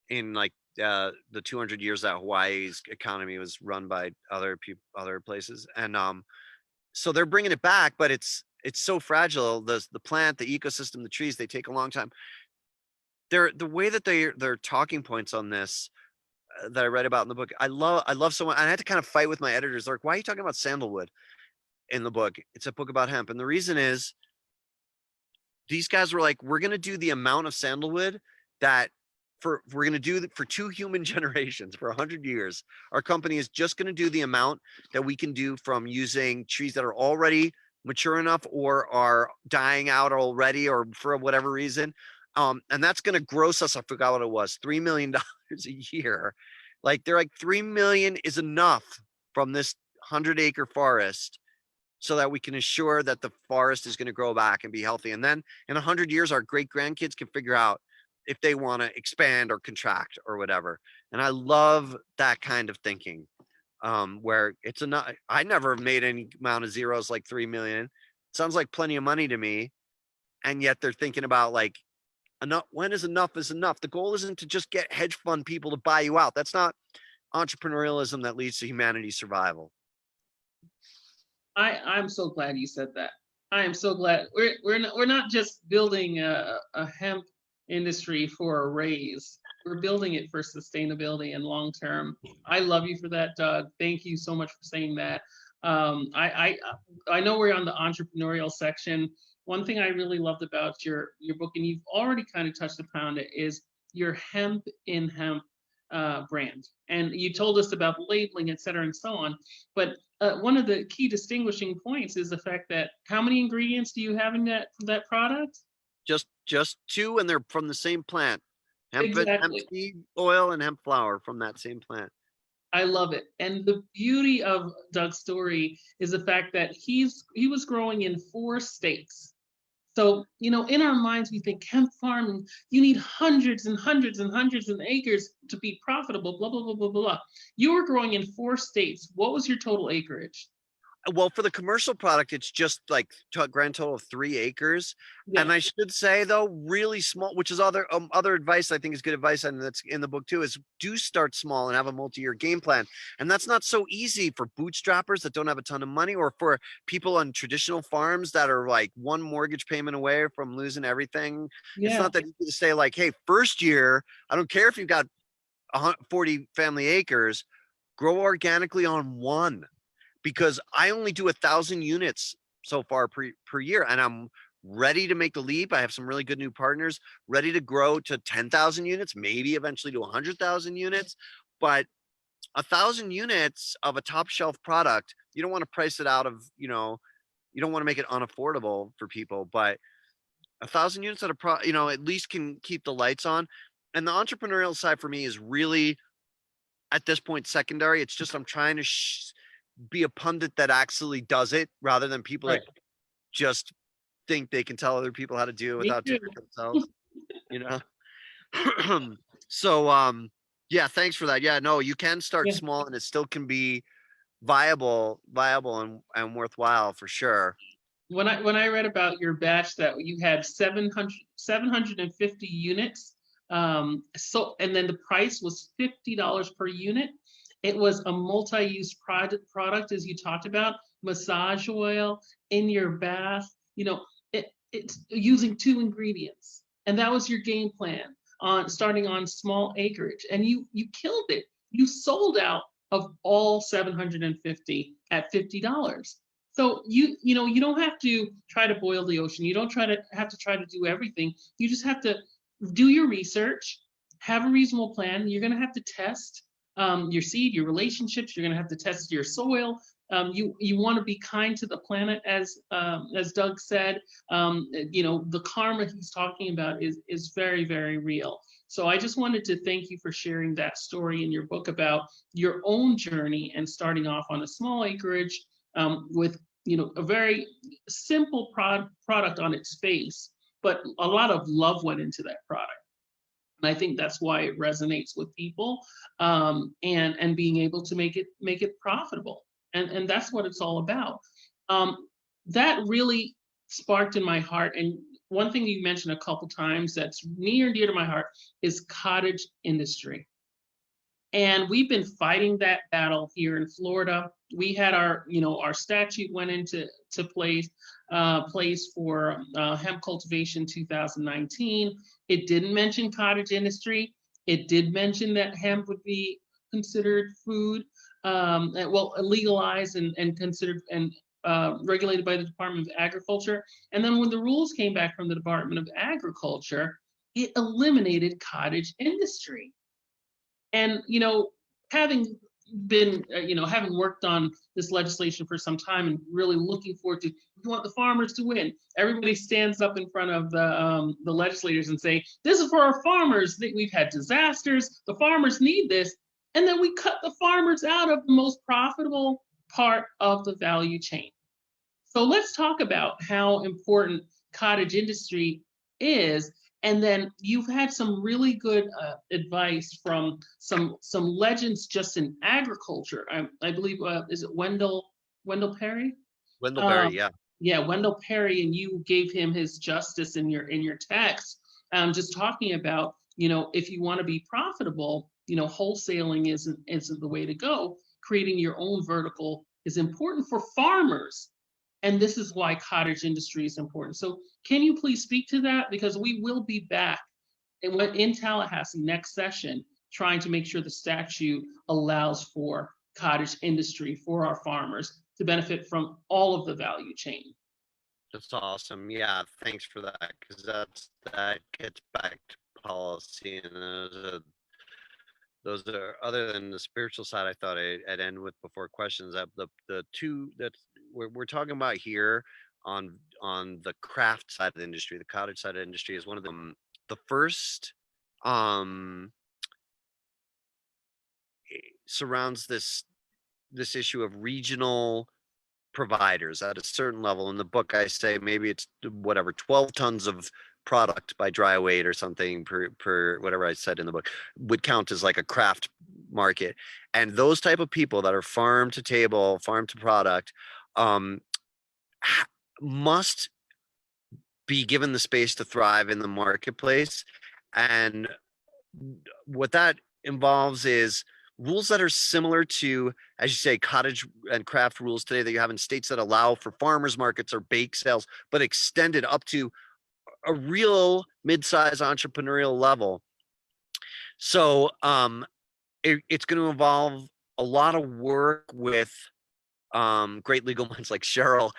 in like the 200 years that Hawaii's economy was run by other people, other places, and so they're bringing it back, but it's so fragile. The plant, the ecosystem, the trees, they take a long time. The way that their talking points on this that I read about in the book, I love someone. I had to kind of fight with my editors. They're like, why are you talking about sandalwood in the book? It's a book about hemp, and the reason is these guys were like, we're gonna do the amount of sandalwood that we're gonna do for 2 human generations for 100 years. Our company is just gonna do the amount that we can do from using trees that are already mature enough or are dying out already or for whatever reason. And that's gonna gross us, I forgot what it was, $3 million a year. Like they're like 3 million is enough from this 100-acre forest so that we can assure that the forest is going to grow back and be healthy. And then in 100 years, our great grandkids can figure out if they want to expand or contract or whatever. And I love that kind of thinking, where it's enough. I never made any amount of zeros like 3 million. Sounds like plenty of money to me. And yet they're thinking about like, enough. When is enough is enough? The goal isn't to just get hedge fund people to buy you out. That's not entrepreneurialism that leads to humanity's survival. I'm so glad you said that. I am so glad we're not just building a hemp industry for a raise. We're building it for sustainability and long term. I love you for that, Doug. Thank you so much for saying that. I know we're on the entrepreneurial section. One thing I really loved about your book, and you've already kind of touched upon it, is your hemp in hemp brand. And you told us about labeling, et cetera, and so on. But one of the key distinguishing points is the fact that how many ingredients do you have in that product? Just 2, and they're from the same plant. Hemp seed oil and hemp flour from that same plant. I love it. And the beauty of Doug's story is the fact that he was growing in 4 states. So, in our minds, we think hemp farming, you need hundreds and hundreds and hundreds of acres to be profitable, blah, blah, blah, blah, blah. You were growing in 4 states. What was your total acreage? Well, for the commercial product, it's just like a grand total of 3 acres. Yeah. And I should say though, really small, which is other advice I think is good advice, and that's in the book too, is do start small and have a multi-year game plan. And that's not so easy for bootstrappers that don't have a ton of money, or for people on traditional farms that are like 1 mortgage payment away from losing everything. Yeah. It's not that easy to say like, hey, first year, I don't care if you've got 40 family acres, grow organically on 1. Because I only do 1,000 units so far per year, and I'm ready to make the leap. I have some really good new partners, ready to grow to 10,000 units, maybe eventually to 100,000 units. But 1,000 units of a top shelf product, you don't want to price it out of, you don't want to make it unaffordable for people. But 1,000 units at at least can keep the lights on. And the entrepreneurial side for me is really, at this point, secondary. It's just I'm trying to be a pundit that actually does it, rather than people that just think they can tell other people how to do it without doing it themselves. So yeah, thanks for that. Yeah, no, you can start small and it still can be viable and worthwhile for sure. When I read about your batch that you had 750 units, so, and then the price was $50 per unit. It was a multi-use product, as you talked about, massage oil in your bath. It's using 2 ingredients, and that was your game plan on starting on small acreage, and you killed it. You sold out of all 750 at $50. So you don't have to try to boil the ocean. You don't have to try to do everything. You just have to do your research, have a reasonable plan. You're going to have to test your seed, your relationships. You're going to have to test your soil. You want to be kind to the planet, as Doug said. The karma he's talking about is very, very real. So I just wanted to thank you for sharing that story in your book about your own journey and starting off on a small acreage with a very simple product on its face, but a lot of love went into that product. And I think that's why it resonates with people, and being able to make it profitable. And that's what it's all about. That really sparked in my heart. And one thing you mentioned a couple times that's near and dear to my heart is cottage industry. And we've been fighting that battle here in Florida. We had our, our statute went into place for hemp cultivation 2019. It didn't mention cottage industry. It did mention that hemp would be considered food, legalized and considered and regulated by the Department of Agriculture. And then when the rules came back from the Department of Agriculture, it eliminated cottage industry. And, having been, having worked on this legislation for some time and really looking forward to, we want the farmers to win. Everybody stands up in front of the legislators and say, this is for our farmers. We've had disasters. The farmers need this. And then we cut the farmers out of the most profitable part of the value chain. So let's talk about how important cottage industry is. And then you've had some really good advice from some legends just in agriculture. I believe, is it Wendell Perry? Wendell Berry, yeah. Yeah, Wendell Perry, and you gave him his justice in your text. Just talking about, if you want to be profitable, wholesaling isn't the way to go. Creating your own vertical is important for farmers. And this is why cottage industry is important. So can you please speak to that? Because we will be back in Tallahassee next session, trying to make sure the statute allows for cottage industry for our farmers to benefit from all of the value chain. That's awesome. Yeah, thanks for that, because that gets back to policy, and those are, other than the spiritual side, I thought I'd end with before questions, that the two that we're talking about here on the craft side of the industry, the cottage side of the industry, is one of them. The first surrounds this issue of regional providers at a certain level. In the book, I say maybe it's 12 tons of product by dry weight or something per whatever I said in the book would count as like a craft market. And those type of people that are farm to table, farm to product, must be given the space to thrive in the marketplace. And what that involves is rules that are similar to, as you say, cottage and craft rules today that you have in states that allow for farmers markets or bake sales, but extended up to a real mid-sized entrepreneurial level. So it's going to involve a lot of work with great legal minds like Cheryl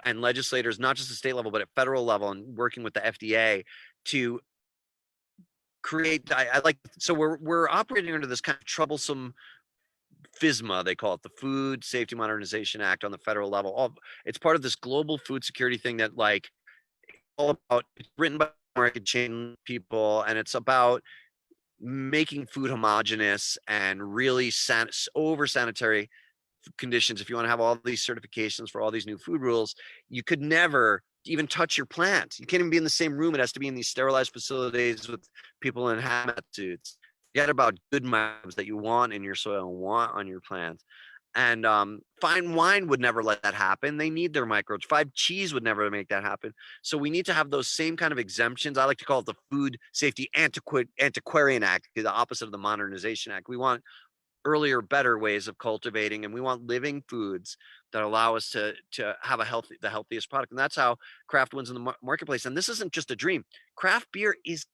and legislators, not just at state level, but at federal level, and working with the FDA to create. I like, so we're operating under this kind of troublesome FSMA, they call it, the Food Safety Modernization Act on the federal level. It's part of this global food security thing that, like, all about, it's written by market chain people, and it's about making food homogenous and really over sanitary conditions. If you want to have all these certifications for all these new food rules, you could never even touch your plant. You can't even be in the same room. It has to be in these sterilized facilities with people in hazmat suits. Forget about good microbes that you want in your soil and want on your plants. And fine wine would never let that happen. They need their microbes. Fine cheese would never make that happen. So we need to have those same kind of exemptions. I like to call it the Food Safety Antiquarian Act, the opposite of the Modernization Act. We want earlier, better ways of cultivating, and we want living foods that allow us to have the healthiest product. And that's how craft wins in the marketplace. And this isn't just a dream. Craft beer is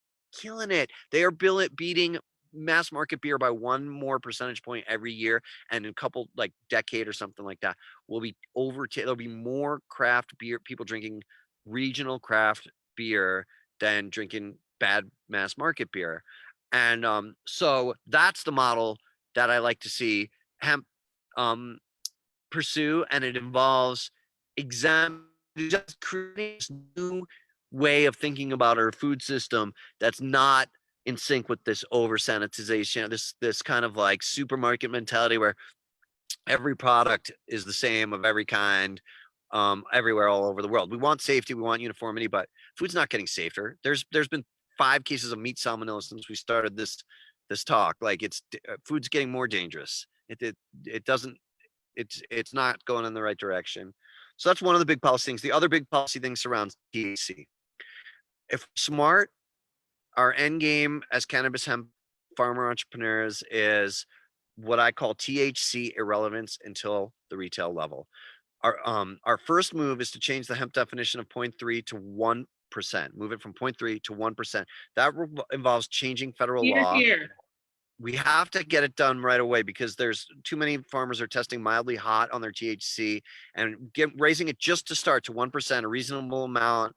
killing it. They are beating mass market beer by 1 more percentage point every year, and in a couple, like, decade or something like that, there'll be more craft beer, people drinking regional craft beer than drinking bad mass market beer. And so that's the model that I like to see hemp pursue, and it involves just creating this new way of thinking about our food system that's not in sync with this over sanitization, this kind of like supermarket mentality where every product is the same of every kind, everywhere, all over the world. We want safety, we want uniformity, but food's not getting safer. There's been 5 cases of meat salmonella since we started this talk. Like, food's getting more dangerous. It's not going in the right direction. So that's one of the big policy things. The other big policy thing surrounds THC. If we're smart, our end game as cannabis hemp farmer entrepreneurs is what I call THC irrelevance until the retail level. Our first move is to change the hemp definition of 0.3 to 1%. Move it from 0.3 to 1%. That involves changing federal Here, law. here. We have to get it done right away because there's too many farmers are testing mildly hot on their THC, and raising it just to start to 1%, a reasonable amount.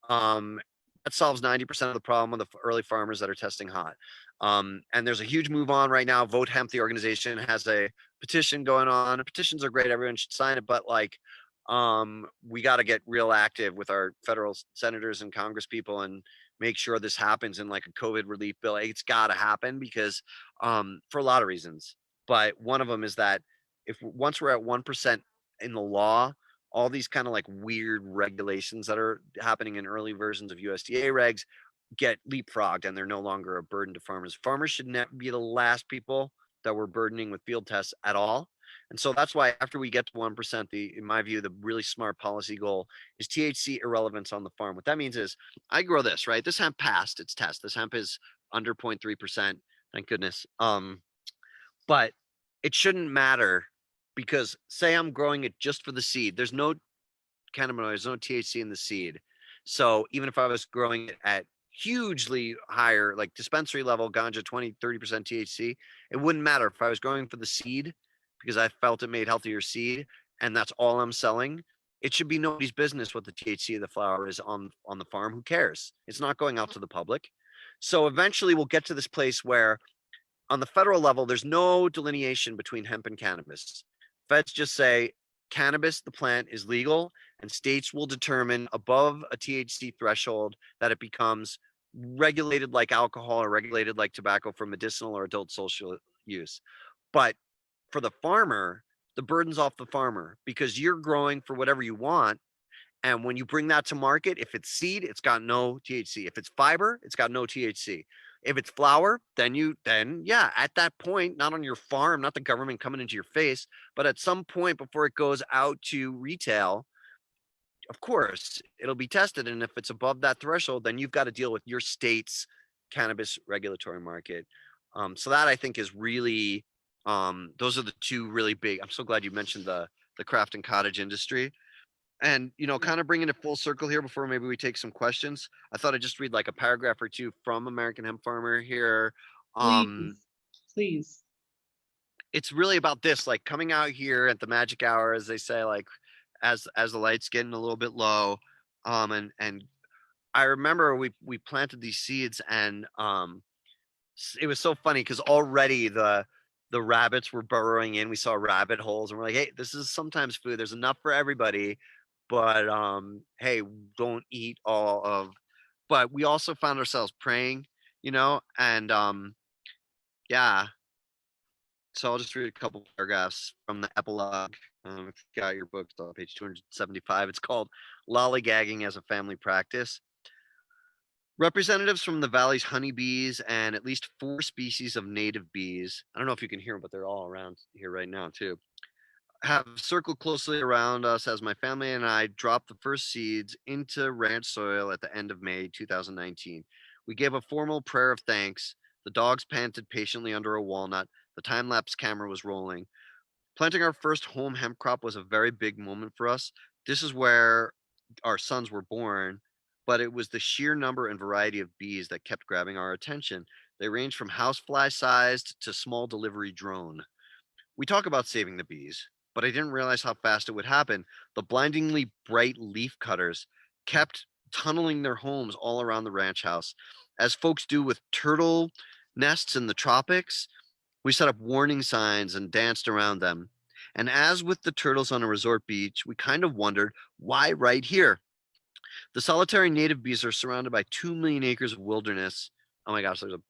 That solves 90% of the problem with the early farmers that are testing hot. And there's a huge move on right now. Vote Hemp, the organization, has a petition going on. Petitions are great. Everyone should sign it. But like, we got to get real active with our federal senators and Congress people and make sure this happens in like a COVID relief bill. It's got to happen because for a lot of reasons. But one of them is that if once we're at 1% in the law, all these kind of like weird regulations that are happening in early versions of USDA regs get leapfrogged and they're no longer a burden to farmers. Farmers should be the last people that we're burdening with field tests at all. And so that's why after we get to 1%, in my view, the really smart policy goal is THC irrelevance on the farm. What that means is I grow this, right? This hemp passed its test. This hemp is under 0.3%. Thank goodness. But it shouldn't matter because say I'm growing it just for the seed. There's no cannabinoids, no THC in the seed. So even if I was growing it at hugely higher, like dispensary level ganja, 20, 30% THC, it wouldn't matter if I was growing for the seed because I felt it made healthier seed and that's all I'm selling. It should be nobody's business what the THC of the flower is on the farm. Who cares? It's not going out to the public. So eventually we'll get to this place where on the federal level, there's no delineation between hemp and cannabis. Feds just say cannabis, the plant, is legal, and states will determine above a THC threshold that it becomes regulated like alcohol or regulated like tobacco for medicinal or adult social use. But for the farmer, the burden's off the farmer because you're growing for whatever you want. And when you bring that to market, if it's seed, it's got no THC. If it's fiber, it's got no THC. If it's flower, then yeah, at that point, not on your farm, not the government coming into your face, but at some point before it goes out to retail, of course, it'll be tested. And if it's above that threshold, then you've got to deal with your state's cannabis regulatory market. So that I think is really, those are the two really big. I'm so glad you mentioned the craft and cottage industry. And, kind of bringing it full circle here before maybe we take some questions. I thought I'd just read like a paragraph or two from American Hemp Farmer here. Please. It's really about this, like coming out here at the magic hour, as they say, like as the light's getting a little bit low. And I remember we planted these seeds and it was so funny because already the rabbits were burrowing in. We saw rabbit holes and we're like, hey, this is sometimes food. There's enough for everybody. But hey, don't eat all of. But we also found ourselves praying, and yeah. So I'll just read a couple paragraphs from the epilogue. If you got your book, it's on page 275. It's called "Lollygagging as a Family Practice." Representatives from the valley's honeybees and at least 4 species of native bees. I don't know if you can hear them, but they're all around here right now too. Have circled closely around us as my family and I dropped the first seeds into ranch soil at the end of May 2019. We gave a formal prayer of thanks. The dogs panted patiently under a walnut. The time-lapse camera was rolling. Planting our first home hemp crop was a very big moment for us. This is where our sons were born, but it was the sheer number and variety of bees that kept grabbing our attention. They ranged from housefly-sized to small delivery drone. We talk about saving the bees, but I didn't realize how fast it would happen. The blindingly bright leaf cutters kept tunneling their homes all around the ranch house. As folks do with turtle nests in the tropics, we set up warning signs and danced around them. And as with the turtles on a resort beach, we kind of wondered, why right here? The solitary native bees are surrounded by 2 million acres of wilderness. Oh my gosh, I don't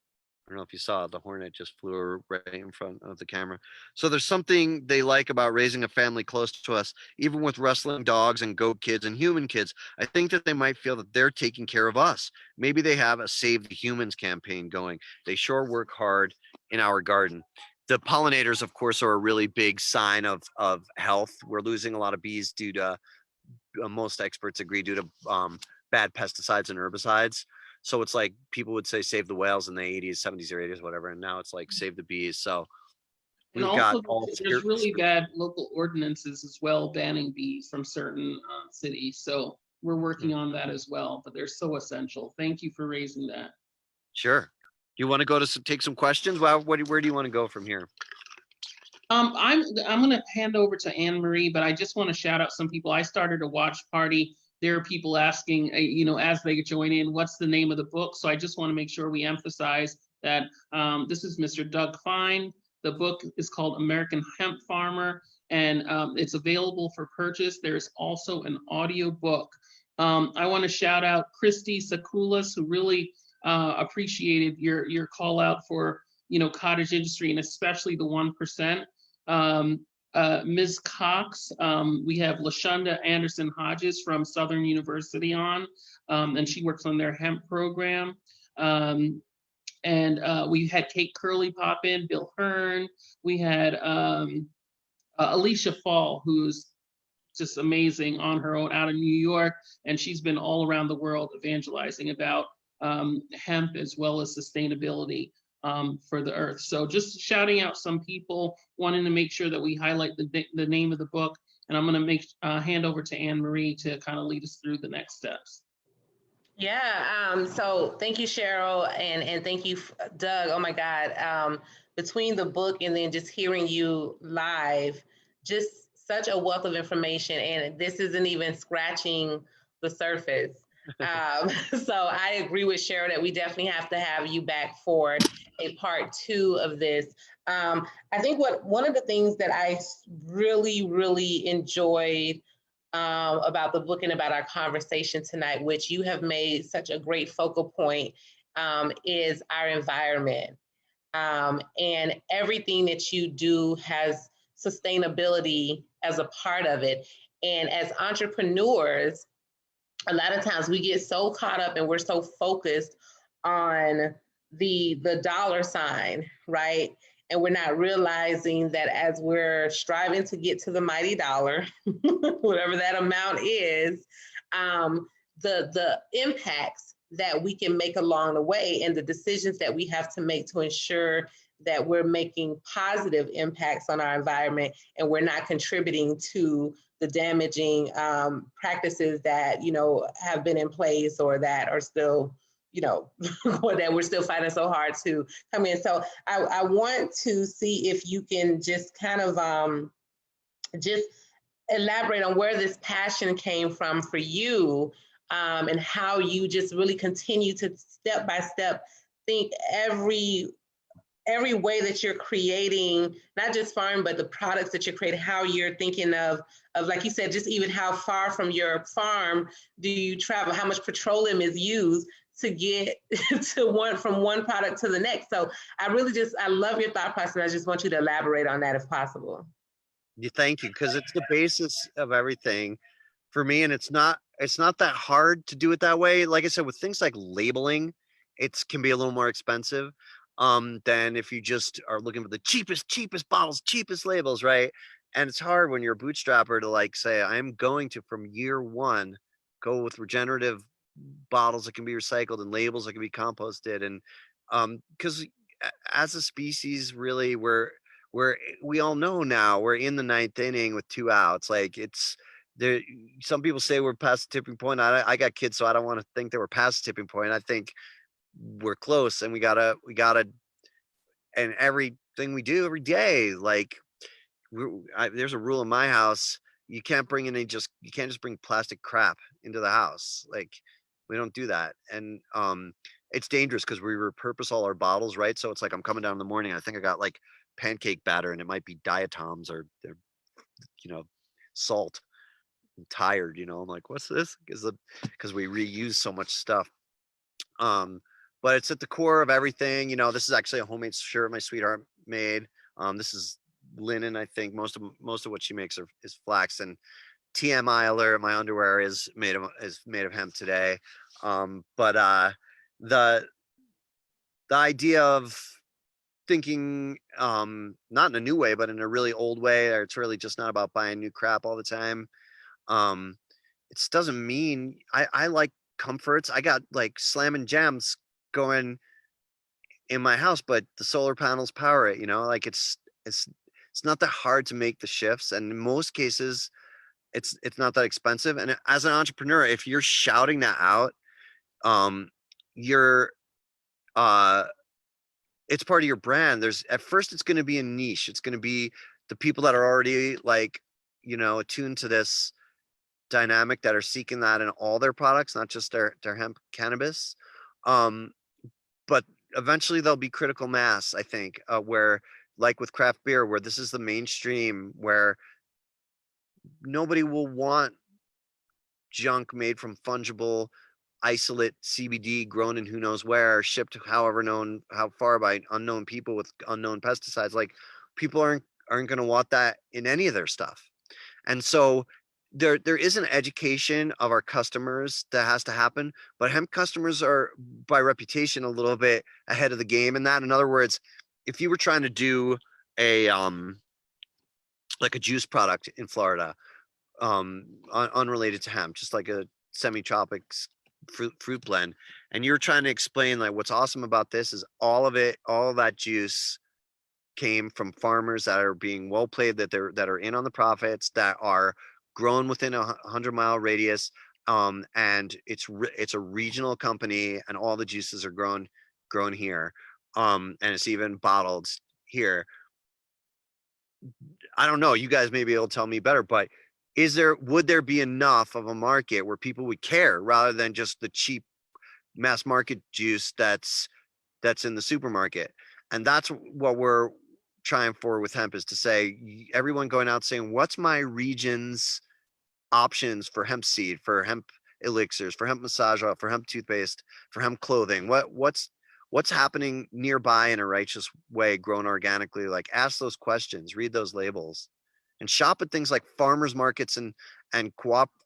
know if you saw it, the hornet just flew right in front of the camera. So there's something they like about raising a family close to us, even with wrestling dogs and goat kids and human kids. I think that they might feel that they're taking care of us. Maybe they have a Save the Humans campaign going. They sure work hard in our garden. The pollinators, of course, are a really big sign of health. We're losing a lot of bees due to, most experts agree, due to bad pesticides and herbicides. So it's like people would say save the whales in the 80s, 70s or 80s, whatever. And now it's like save the bees. So And we've got also, all there's really bad local ordinances as well banning bees from certain cities. So we're working on that as well, but they're so essential. Thank you for raising that. Sure. You want to go to take some questions? Well, where do you want to go from here? I'm going to hand over to Anne Marie, but I just want to shout out some people. I started a watch party. There are people asking, as they join in, what's the name of the book? So I just want to make sure we emphasize that this is Mr. Doug Fine. The book is called American Hemp Farmer, and it's available for purchase. There's also an audio book. I want to shout out Christy Sakulas, who really appreciated your call out for cottage industry and especially the 1%. Ms. Cox, we have LaShonda Anderson Hodges from Southern University on, and she works on their hemp program. And we had Kate Curley pop in, Bill Hearn. We had Alicia Fall, who's just amazing on her own out of New York, and she's been all around the world evangelizing about hemp as well as sustainability for the earth. So just shouting out some people, wanting to make sure that we highlight the name of the book, and I'm going to hand over to Anne Marie to kind of lead us through the next steps. Yeah, so thank you, Cheryl, and thank you, Doug. Oh my God, between the book and then just hearing you live, just such a wealth of information, and this isn't even scratching the surface. So I agree with Cheryl that we definitely have to have you back for a part 2 of this. I think one of the things that I really, really enjoyed about the book and about our conversation tonight, which you have made such a great focal point, is our environment. And everything that you do has sustainability as a part of it. And as entrepreneurs, a lot of times we get so caught up and we're so focused on the dollar sign, right? And we're not realizing that as we're striving to get to the mighty dollar, whatever that amount is, the impacts that we can make along the way and the decisions that we have to make to ensure that we're making positive impacts on our environment and we're not contributing to the damaging practices that have been in place or that are still or that we're still fighting so hard to come in. So I want to see if you can just kind of just elaborate on where this passion came from for you, and how you just really continue to step by step think every way that you're creating, not just farm, but the products that you're creating, how you're thinking of like you said, just even how far from your farm do you travel, how much petroleum is used to get from one product to the next. So I love your thought process. I just want you to elaborate on that if possible. Thank you, because it's the basis of everything for me, and it's not that hard to do it that way. Like I said, with things like labeling, it can be a little more expensive than if you just are looking for the cheapest bottles, cheapest labels, right? And it's hard when you're a bootstrapper to like say, I'm going to from year one go with regenerative bottles that can be recycled and labels that can be composted, and because as a species, really, we all know now we're in the 9th inning with 2 outs. Like it's there. Some people say we're past the tipping point. I got kids, so I don't want to think that we're past the tipping point. I think we're close, and we gotta, and everything we do every day, like there's a rule in my house: you can't just bring plastic crap into the house. Like we don't do that, and it's dangerous because we repurpose all our bottles, right? So it's like I'm coming down in the morning, I think I got like pancake batter, and it might be diatoms or salt. I'm tired, I'm like, what's this? Because we reuse so much stuff. But it's at the core of everything. This is actually a homemade shirt my sweetheart made. This is linen. I think most of what she makes is flax. And TMI alert, my underwear is made of hemp today. But the idea of thinking not in a new way, but in a really old way, or it's really just not about buying new crap all the time. It doesn't mean I like comforts. I got like Slam and Jams going in my house, but the solar panels power it, like it's not that hard to make the shifts. And in most cases, it's not that expensive. And as an entrepreneur, if you're shouting that out, you're it's part of your brand. There's at first it's going to be a niche. It's going to be the people that are already like, attuned to this dynamic, that are seeking that in all their products, not just their hemp cannabis. But eventually there'll be critical mass, I think, where like with craft beer, where this is the mainstream, where nobody will want junk made from fungible isolate CBD grown in who knows where, shipped how far by unknown people with unknown pesticides. Like people aren't going to want that in any of their stuff. And so there is an education of our customers that has to happen, but hemp customers are by reputation a little bit ahead of the game in that. In other words, if you were trying to do a like a juice product in Florida, unrelated to hemp, just like a semi-tropics fruit blend, and you're trying to explain like what's awesome about this is all of that juice came from farmers that are being well played, that are in on the profits, that are grown within a 100-mile radius, and it's a regional company, and all the juices are grown here, and it's even bottled here. I don't know, you guys may be able to tell me better, but would there be enough of a market where people would care rather than just the cheap mass market juice that's in the supermarket? And that's what we're trying for with hemp, is to say, everyone going out saying, what's my region's options for hemp seed, for hemp elixirs, for hemp massage oil, for hemp toothpaste, for hemp clothing? What's happening nearby in a righteous way, grown organically? Like, ask those questions, read those labels, and shop at things like farmers markets and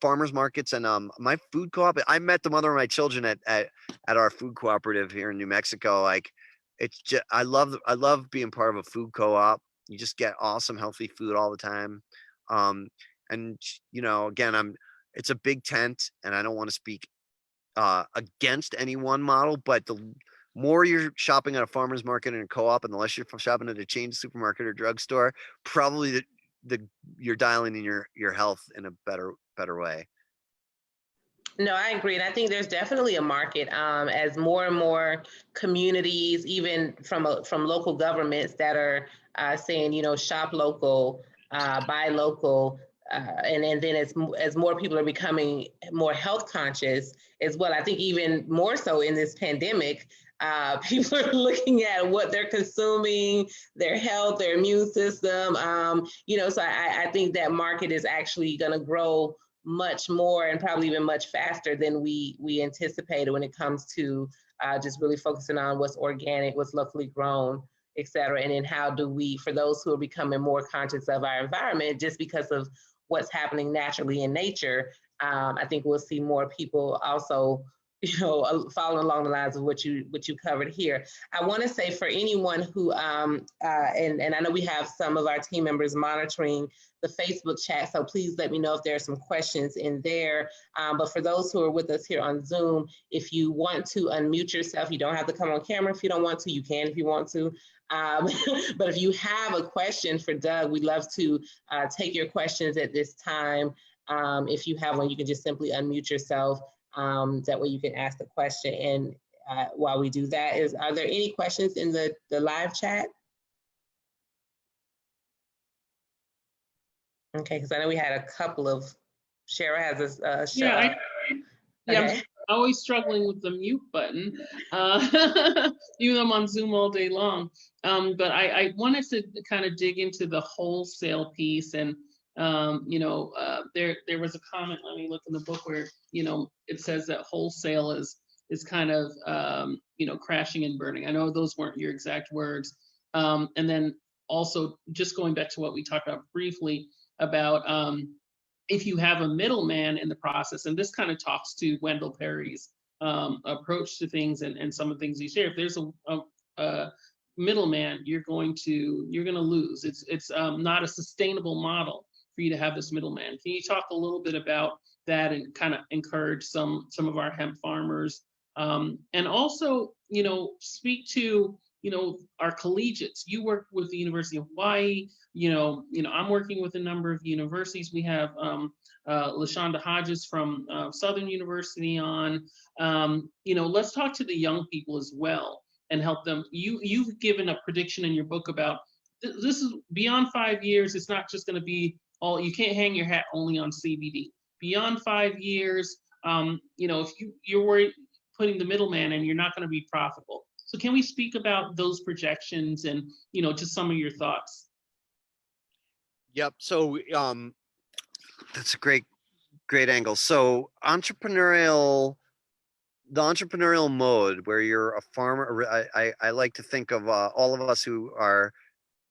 farmers markets and my food co-op. I met the mother of my children at our food cooperative here in New Mexico. Like, it's just, I love being part of a food co-op. You just get awesome healthy food all the time. And again, it's a big tent, and I don't want to speak against any one model, but the more you're shopping at a farmer's market and a co-op, and the less you're shopping at a chain supermarket or drugstore, probably you're dialing in your health in a better way. No, I agree. And I think there's definitely a market as more and more communities, even from local governments, that are saying, shop local, buy local. And then as more people are becoming more health conscious as well, I think even more so in this pandemic, people are looking at what they're consuming, their health, their immune system. So I think that market is actually going to grow much more, and probably even much faster than we anticipated, when it comes to just really focusing on what's organic, what's locally grown, et cetera. And then how do we, for those who are becoming more conscious of our environment, just because of what's happening naturally in nature, I think we'll see more people also, following along the lines of what you covered here. I want to say, for anyone who, and I know we have some of our team members monitoring the Facebook chat, so please let me know if there are some questions in there. But for those who are with us here on Zoom, if you want to unmute yourself, you don't have to come on camera if you don't want to. You can if you want to. But if you have a question for Doug, we'd love to take your questions at this time. If you have one, you can just simply unmute yourself. That way you can ask the question. And while we do that, are there any questions in the live chat? Okay, because I know we had a couple of, Cheryl has a show. Yeah, okay. I'm always struggling with the mute button, even though I'm on Zoom all day long. But I wanted to kind of dig into the wholesale piece, and there was a comment, let me look in the book, where it says that wholesale is kind of crashing and burning. I know those weren't your exact words. And then also, just going back to what we talked about briefly about if you have a middleman in the process, and this kind of talks to Wendell Perry's approach to things and some of the things he shared. If there's a middleman, you're going to lose. It's not a sustainable model for you to have this middleman. Can you talk a little bit about that and kind of encourage some of our hemp farmers, and also, you know, speak to, you know, our collegiates. You work with the University of Hawaii. I'm working with a number of universities. We have LaShonda Hodges from Southern University on. Let's talk to the young people as well and help them. You've given a prediction in your book about this is beyond 5 years. It's not just going to be all. You can't hang your hat only on CBD. Beyond 5 years, if you're worried putting the middleman in, you're not going to be profitable. So can we speak about those projections and, just some of your thoughts? Yep. So that's a great angle. So the entrepreneurial mode where you're a farmer. I like to think of all of us who are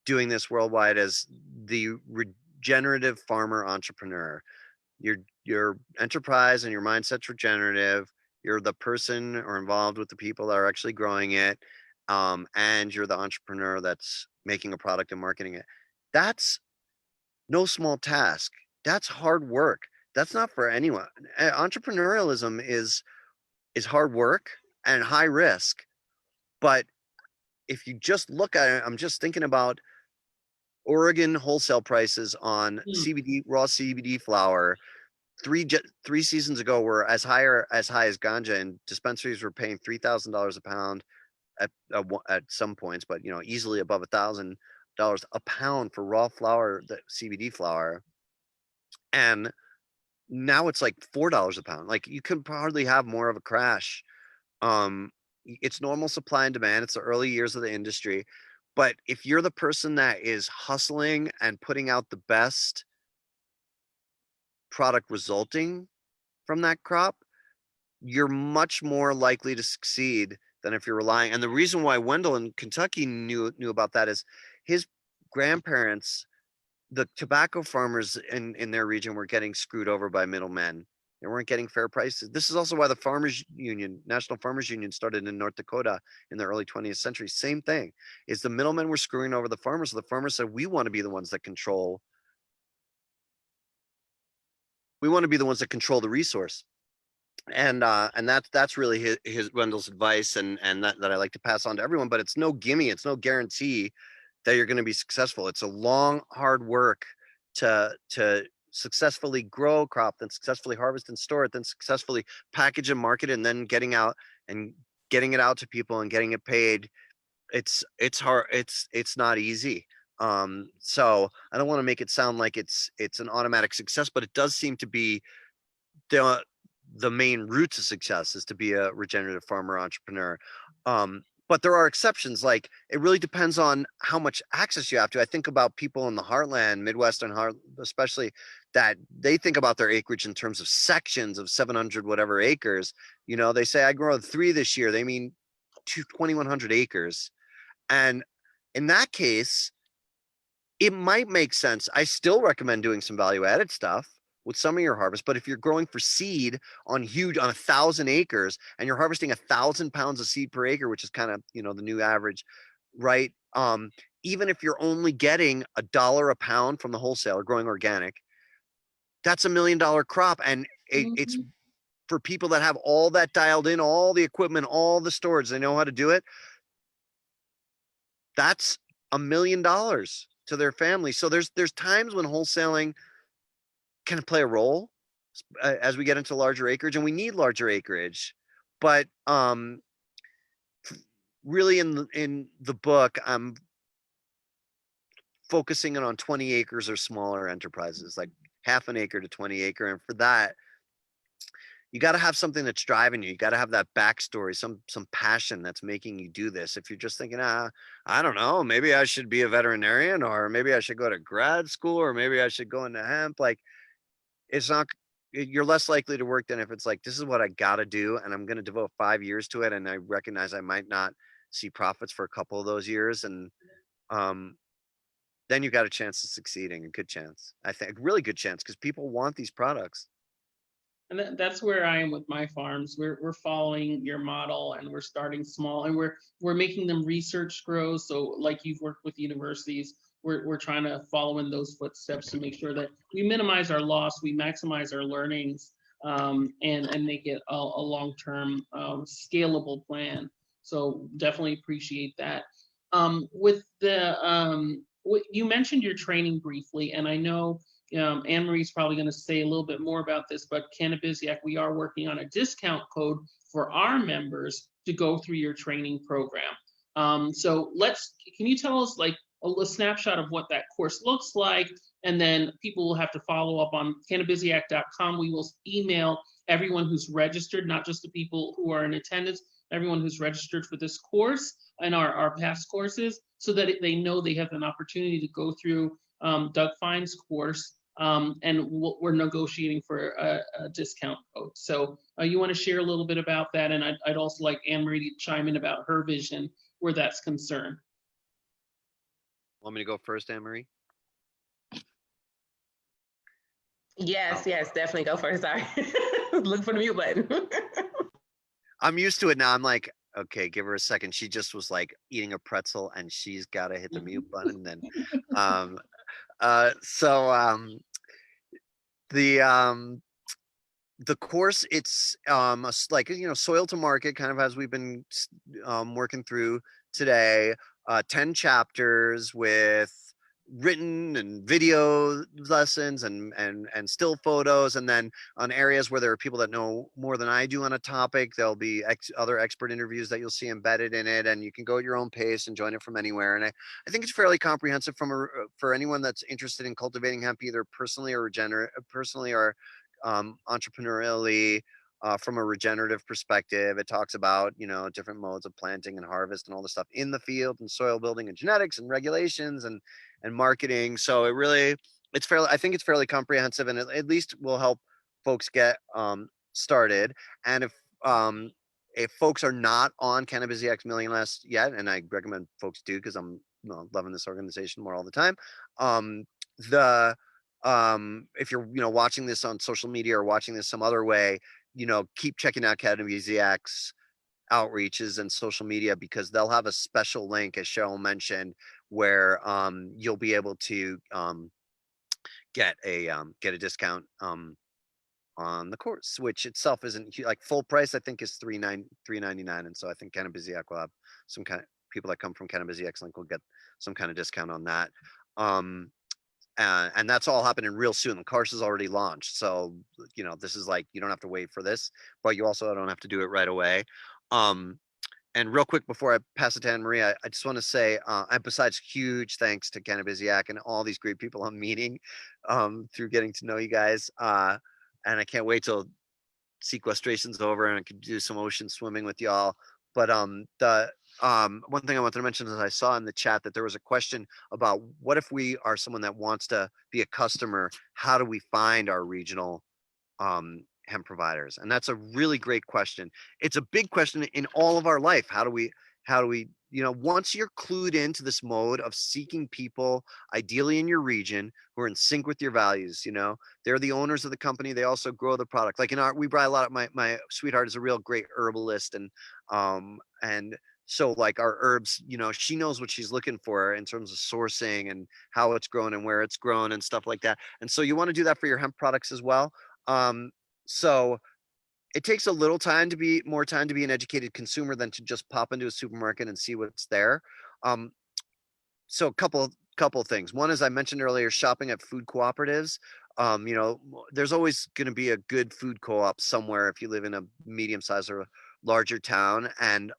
doing this worldwide as the regenerative farmer entrepreneur. Your enterprise and your mindset's regenerative. You're the person or involved with the people that are actually growing it, and you're the entrepreneur that's making a product and marketing it. That's no small task. That's hard work. That's not for anyone. Entrepreneurialism is hard work and high risk. But if you just look at it, I'm just thinking about Oregon wholesale prices on CBD, raw CBD flower. Three seasons ago were as high as ganja, and dispensaries were paying $3,000 a pound at some points, but easily above $1,000 a pound for raw flower, the CBD flower. And now it's like $4 a pound. Like, you could hardly have more of a crash. It's normal supply and demand. It's the early years of the industry. But if you're the person that is hustling and putting out the best product resulting from that crop, you're much more likely to succeed than if you're relying. And the reason why Wendell in Kentucky knew about that is his grandparents, the tobacco farmers in their region, were getting screwed over by middlemen. They weren't getting fair prices. This is also why the Farmers Union, National Farmers Union, started in North Dakota in the early 20th century. Same thing, is the middlemen were screwing over the farmers. So the farmers said, we want to be the ones that control. We want to be the ones that control the resource. And that's really his Wendell's advice, and that I like to pass on to everyone. But it's no gimme, it's no guarantee that you're going to be successful. It's a long, hard work to successfully grow a crop, then successfully harvest and store it, then successfully package and market it, and then getting out and getting it out to people and getting it paid. It's hard. It's not easy. So I don't want to make it sound like it's an automatic success, but it does seem to be the main route to success is to be a regenerative farmer entrepreneur. But there are exceptions. Like, it really depends on how much access you have to. I think about people in the heartland, Midwestern especially, that they think about their acreage in terms of sections of 700 whatever acres. They say, I grow 3 this year. They mean 2,100 acres. And in that case, it might make sense. I still recommend doing some value added stuff with some of your harvest. But if you're growing for seed on 1,000 acres and you're harvesting 1,000 pounds of seed per acre, which is kind of, the new average, right? Even if you're only getting $1 a pound from the wholesaler growing organic, that's $1 million crop. And it's for people that have all that dialed in, all the equipment, all the storage, they know how to do it. That's $1 million to their family. So there's times when wholesaling can play a role as we get into larger acreage, and we need larger acreage. But really, in the book, I'm focusing on 20 acres or smaller enterprises, like half an acre to 20 acre. And for that, you got to have something that's driving you. You got to have that backstory, some passion that's making you do this. If you're just thinking, I don't know, maybe I should be a veterinarian, or maybe I should go to grad school, or maybe I should go into hemp, like, you're less likely to work than if it's like, this is what I got to do, and I'm going to devote 5 years to it. And I recognize I might not see profits for a couple of those years. And then you got a chance of succeeding, a good chance, I think, a really good chance, because people want these products. And that's where I am with my farms. We're following your model, and we're starting small, and we're making them research grow. So like you've worked with universities, we're trying to follow in those footsteps to make sure that we minimize our loss, we maximize our learnings. and make it a long-term scalable plan. So definitely appreciate that. With the you mentioned your training briefly, and I know Anne Marie's probably going to say a little bit more about this, but Cannabisiac, we are working on a discount code for our members to go through your training program. So can you tell us like a snapshot of what that course looks like? And then people will have to follow up on Cannabisiac.com. We will email everyone who's registered, not just the people who are in attendance, everyone who's registered for this course and our past courses, so that they know they have an opportunity to go through Doug Fine's course, and we're negotiating for a discount code. So you want to share a little bit about that? And I'd also like Anne Marie to chime in about her vision where that's concerned. Want me to go first, Anne Marie? Yes, definitely go first. Sorry. Look for the mute button. I'm used to it now. I'm like, okay, give her a second. She just was like eating a pretzel and she's got to hit the mute button. And then, the course, it's like, soil to market, kind of as we've been working through today, 10 chapters with written and video lessons and still photos. And then on areas where there are people that know more than I do on a topic, there'll be other expert interviews that you'll see embedded in it, and you can go at your own pace and join it from anywhere. And I think it's fairly comprehensive for anyone that's interested in cultivating hemp, either personally or entrepreneurially. From a regenerative perspective, it talks about different modes of planting and harvest and all the stuff in the field, and soil building and genetics and regulations and marketing. So I think it's fairly comprehensive, and at least will help folks get started. And if folks are not on Cannabisiac's mailing list yet, and I recommend folks do, because I'm loving this organization more all the time. If you're watching this on social media or watching this some other way, keep checking out Cannabisiac's outreaches and social media, because they'll have a special link, as Cheryl mentioned, where you'll be able to get a discount on the course, which itself isn't like full price. I think is $3.99, and so I think Cannabisiac will have some kind of people that come from Cannabisiac's link will get some kind of discount on that. And that's all happening real soon. The course is already launched, so this is like, you don't have to wait for this, but you also don't have to do it right away. And real quick before I pass it to Anne Marie, I just want to say, and besides huge thanks to Cannabisiac and all these great people I'm meeting through getting to know you guys. And I can't wait till sequestration's over and I can do some ocean swimming with y'all. But one thing I wanted to mention is I saw in the chat that there was a question about what if we are someone that wants to be a customer, how do we find our regional hemp providers? And that's a really great question. It's a big question in all of our life. How do we once you're clued into this mode of seeking people, ideally in your region, who are in sync with your values, they're the owners of the company. They also grow the product. Like we buy a lot of my sweetheart is a real great herbalist, and so like our herbs, she knows what she's looking for in terms of sourcing and how it's grown and where it's grown and stuff like that. And so you want to do that for your hemp products as well. So it takes a little more time to be an educated consumer than to just pop into a supermarket and see what's there. So a couple things. One, as I mentioned earlier, shopping at food cooperatives. There's always going to be a good food co-op somewhere if you live in a medium-sized or larger town, and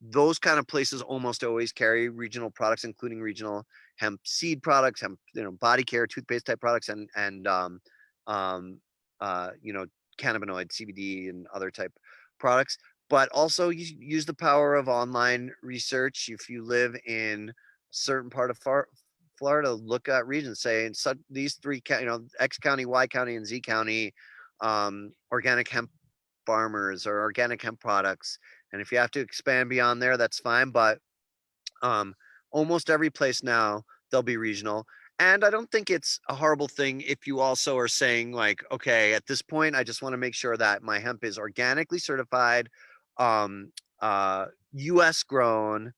those kind of places almost always carry regional products, including regional hemp seed products, hemp body care, toothpaste type products, and cannabinoid, CBD, and other type products. But also use the power of online research. If you live in a certain part of Florida, look at regions, say in these three, X county, Y county, and Z county, organic hemp farmers or organic hemp products. And if you have to expand beyond there, that's fine. But almost every place now, they'll be regional. And I don't think it's a horrible thing if you also are saying like, okay, at this point, I just want to make sure that my hemp is organically certified, US grown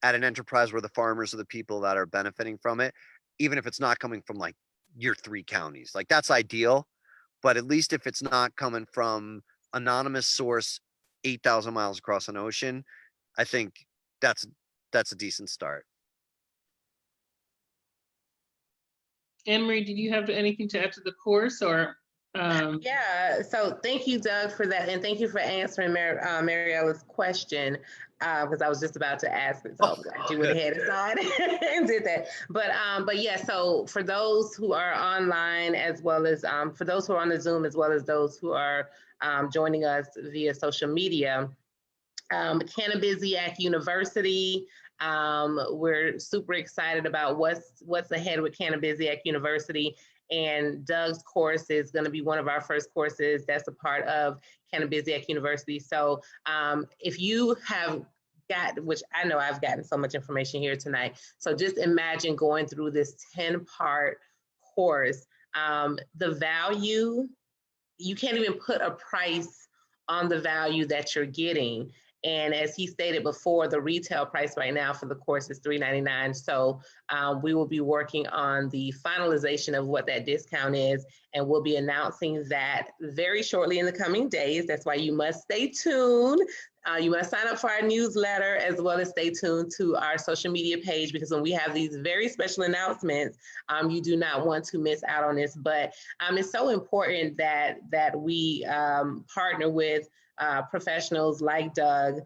at an enterprise where the farmers are the people that are benefiting from it, even if it's not coming from like your 3 counties. Like that's ideal. but at least if it's not coming from anonymous source 8,000 miles across an ocean, I think that's a decent start. Anne Marie, did you have anything to add to the course, or? Yeah, so thank you, Doug, for that. And thank you for answering Mariella's question, because I was just about to ask it. So I'm glad you went ahead and did that. But yeah, so for those who are online, as well as for those who are on the Zoom, as well as those who are joining us via social media, Cannabiziac University. We're super excited about what's ahead with Cannabiziac University. And Doug's course is going to be one of our first courses that's a part of Cannabiziac University. So if you have which I know I've gotten so much information here tonight. So just imagine going through this 10-part course. The value, you can't even put a price on the value that you're getting. And as he stated before, the retail price right now for the course is $3.99. So we will be working on the finalization of what that discount is, and we'll be announcing that very shortly in the coming days. That's why you must stay tuned. You must sign up for our newsletter, as well as stay tuned to our social media page, because when we have these very special announcements, you do not want to miss out on this. But it's so important that we partner with professionals like Doug,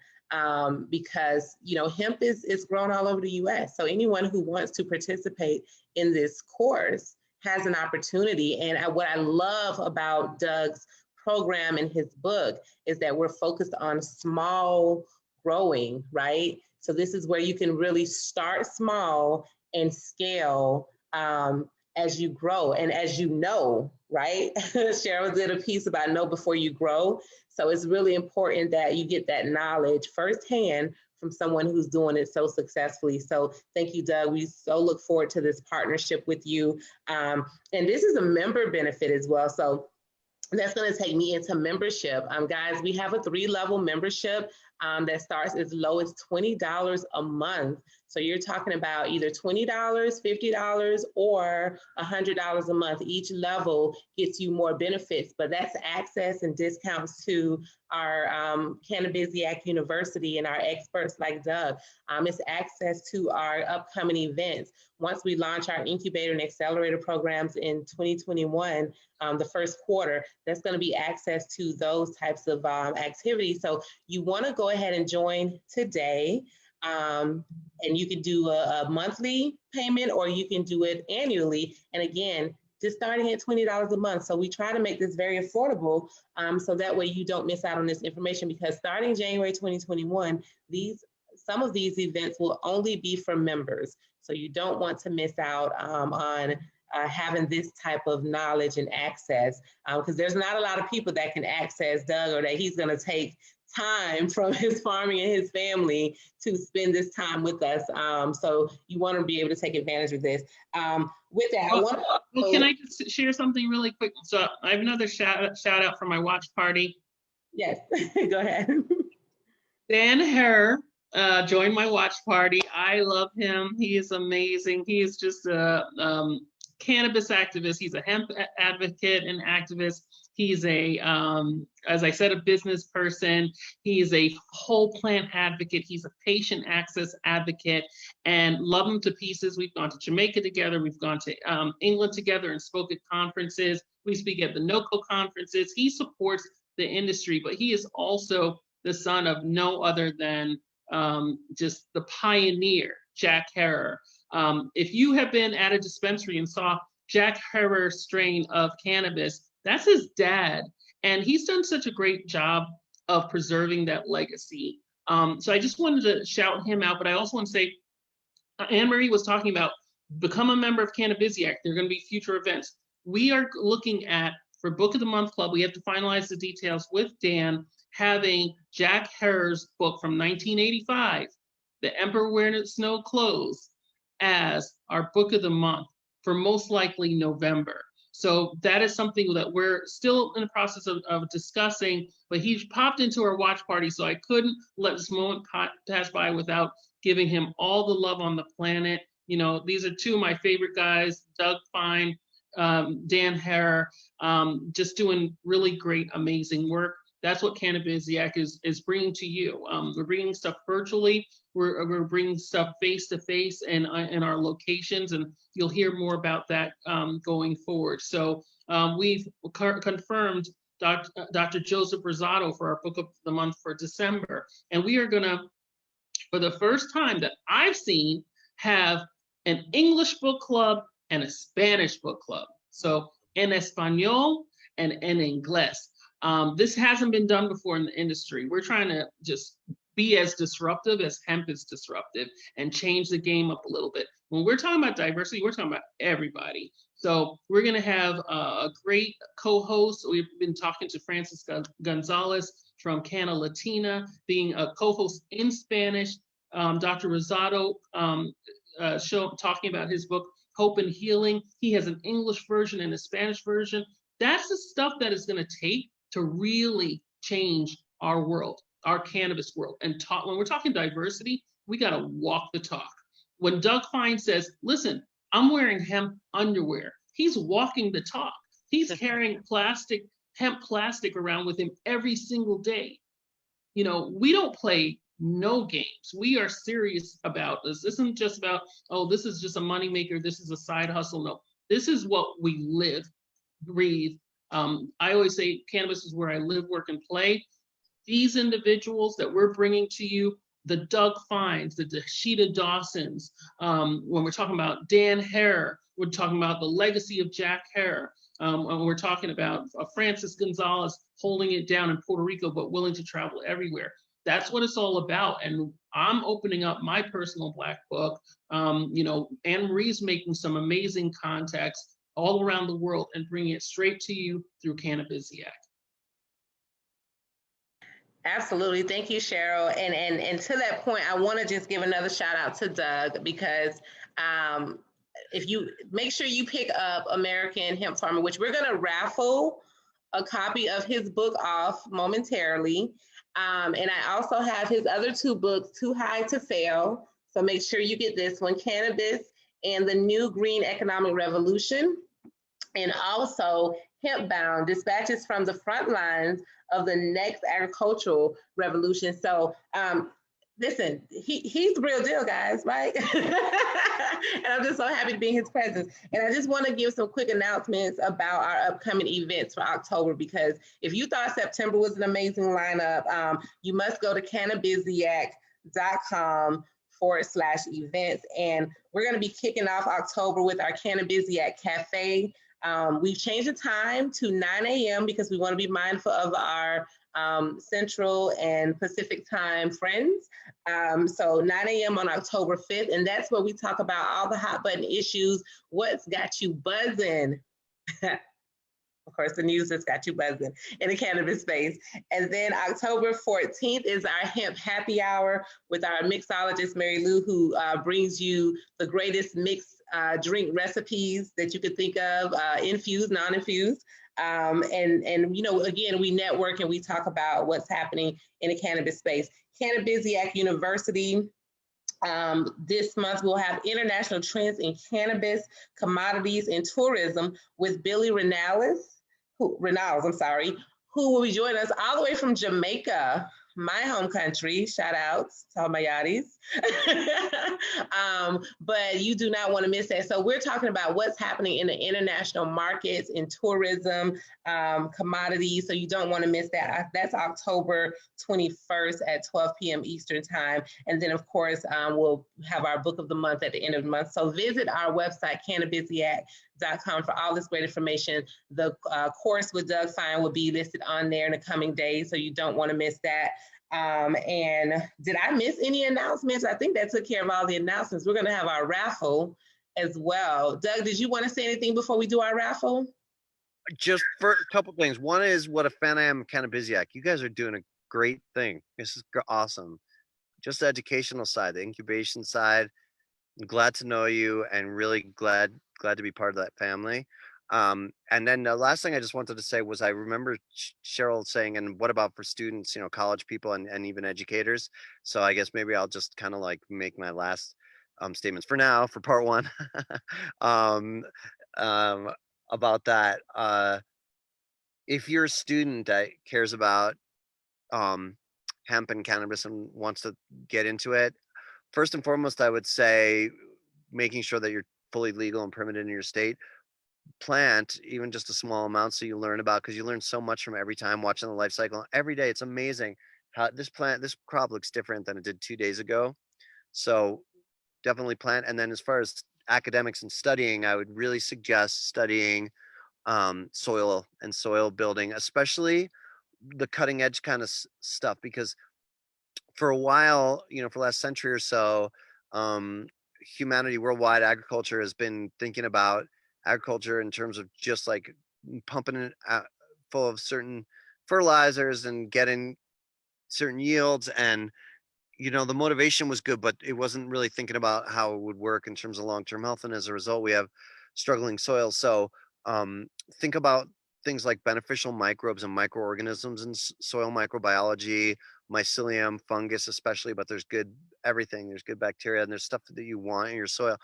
because hemp is grown all over the U.S. So anyone who wants to participate in this course has an opportunity. And what I love about Doug's program and his book is that we're focused on small growing, right? So this is where you can really start small and scale as you grow. And as you know, right? Cheryl did a piece about know before you grow. So it's really important that you get that knowledge firsthand from someone who's doing it so successfully. So thank you, Doug. We so look forward to this partnership with you. And this is a member benefit as well. So that's going to take me into membership. Guys, we have a 3-level membership that starts as low as $20 a month. So you're talking about either $20, $50, or $100 a month. Each level gets you more benefits, but that's access and discounts to our Cannabiziac University and our experts like Doug. It's access to our upcoming events. Once we launch our incubator and accelerator programs in 2021, the first quarter, that's going to be access to those types of activities. So you want to go ahead and join today. And you can do a monthly payment, or you can do it annually. And again, just starting at $20 a month. So we try to make this very affordable, so that way you don't miss out on this information, because starting January 2021, some of these events will only be for members. So you don't want to miss out on having this type of knowledge and access, because there's not a lot of people that can access Doug, or that he's going to take time from his farming and his family to spend this time with us. So you want to be able to take advantage of this. With that, well, can I just share something really quick? So I have another shout out for my watch party. Yes, go ahead. Dan Herr joined my watch party. I love him. He is amazing. He is just a cannabis activist. He's a hemp advocate and activist. He's a, as I said, a business person. He's a whole plant advocate. He's a patient access advocate, and love him to pieces. We've gone to Jamaica together. We've gone to England together and spoke at conferences. We speak at the NOCO conferences. He supports the industry, but he is also the son of no other than just the pioneer, Jack Herer. If you have been at a dispensary and saw Jack Herer's strain of cannabis, that's his dad. And he's done such a great job of preserving that legacy. So I just wanted to shout him out, but I also want to say, Anne Marie was talking about become a member of Cannabisiac. There are going to be future events. We are looking at, for Book of the Month Club, we have to finalize the details with Dan, having Jack Herer's book from 1985, The Emperor Wearing Snow Clothes, as our book of the month for most likely November. So that is something that we're still in the process of discussing, but he popped into our watch party, so I couldn't let this moment pass by without giving him all the love on the planet. You know, these are two of my favorite guys, Doug Fine, Dan Herr, just doing really great, amazing work. That's what Cannabisiac is bringing to you. We're bringing stuff virtually. We're bringing stuff face to face and in our locations, and you'll hear more about that going forward. So we've confirmed Dr. Joseph Rosado for our book of the month for December, and we are gonna, for the first time that I've seen, have an English book club and a Spanish book club. So en español and en inglés. This hasn't been done before in the industry. We're trying to just be as disruptive as hemp is disruptive and change the game up a little bit. When we're talking about diversity, we're talking about everybody. So we're going to have a great co-host. We've been talking to Francis Gonzalez from Canna Latina, being a co-host in Spanish. Dr. Rosado talking about his book, Hope and Healing. He has an English version and a Spanish version. That's the stuff that is going to take to really change our world, our cannabis world. And when we're talking diversity, we got to walk the talk. When Doug Fine says, listen, I'm wearing hemp underwear, he's walking the talk. He's carrying hemp plastic around with him every single day. You know, we don't play no games. We are serious about this. This isn't just about, oh, this is just a moneymaker, this is a side hustle. No, this is what we live, breathe. I always say cannabis is where I live, work, and play. These individuals that we're bringing to you, the Doug Fines, the Dashita Dawsons, when we're talking about Dan Herr, we're talking about the legacy of Jack Herr, when we're talking about Francis Gonzalez holding it down in Puerto Rico, but willing to travel everywhere. That's what it's all about. And I'm opening up my personal Black book. You know, Anne Marie's making some amazing contacts all around the world and bringing it straight to you through Cannabisiac. Absolutely. Thank you, Cheryl. And to that point, I want to just give another shout out to Doug, because if you make sure you pick up American Hemp Farmer, which we're going to raffle a copy of his book off momentarily. And I also have his other two books, Too High to Fail. So make sure you get this one, Cannabis and the New Green Economic Revolution. And also Hemp Bound, Dispatches from the Front Lines of the Next Agricultural Revolution. So listen, he's the real deal, guys, right? And I'm just so happy to be in his presence. And I just want to give some quick announcements about our upcoming events for October, because if you thought September was an amazing lineup, you must go to Cannabiziac.com/events. And we're going to be kicking off October with our Cannabisiac Cafe. We've changed the time to 9 a.m. because we want to be mindful of our Central and Pacific time friends. So 9 a.m. on October 5th, and that's where we talk about all the hot button issues, what's got you buzzing. Of course, the news that's got you buzzing in the cannabis space. And then October 14th is our hemp happy hour with our mixologist, Mary Lou, who brings you the greatest mixed drink recipes that you could think of, infused, non-infused. And you know, again, we network and we talk about what's happening in the cannabis space. Cannabisiac University. This month we'll have international trends in cannabis, commodities, and tourism with Billy Renales, who will be joining us all the way from Jamaica, my home country. Shout outs to all my yachties. But you do not want to miss that. So we're talking about what's happening in the international markets, in tourism, commodities. So you don't want to miss that. That's October 21st at 12 p.m. Eastern time. And then of course, we'll have our book of the month at the end of the month. So visit our website, Cannabisiac.com, for all this great information. The course with Doug Fine will be listed on there in the coming days. So you don't want to miss that. And did I miss any announcements? I think that took care of all the announcements. We're going to have our raffle as well. Doug, did you want to say anything before we do our raffle? Just for a couple things. One is what a fan I am of Cannabisiac. You guys are doing a great thing. This is awesome. Just the educational side, the incubation side. I'm glad to know you and really glad to be part of that family. And then the last thing I just wanted to say was I remember Cheryl saying, and what about for students, you know, college people and even educators? So I guess maybe I'll just kind of like make my last statements for now for part one. about that. If you're a student that cares about hemp and cannabis and wants to get into it, first and foremost, I would say making sure that you're fully legal and permitted in your state. Plant even just a small amount so you learn about, because you learn so much from every time watching the life cycle every day. It's amazing how this crop looks different than it did 2 days ago. So definitely plant. And then as far as academics and studying, I would really suggest studying soil and soil building, especially the cutting edge kind of stuff, because for a while, for the last century or so, humanity worldwide, agriculture has been thinking about agriculture in terms of just like pumping it out full of certain fertilizers and getting certain yields. And the motivation was good, but it wasn't really thinking about how it would work in terms of long-term health. And as a result, we have struggling soil. So think about things like beneficial microbes and microorganisms in soil microbiology, mycelium, fungus especially, but there's good everything. There's good bacteria and there's stuff that you want in your soil.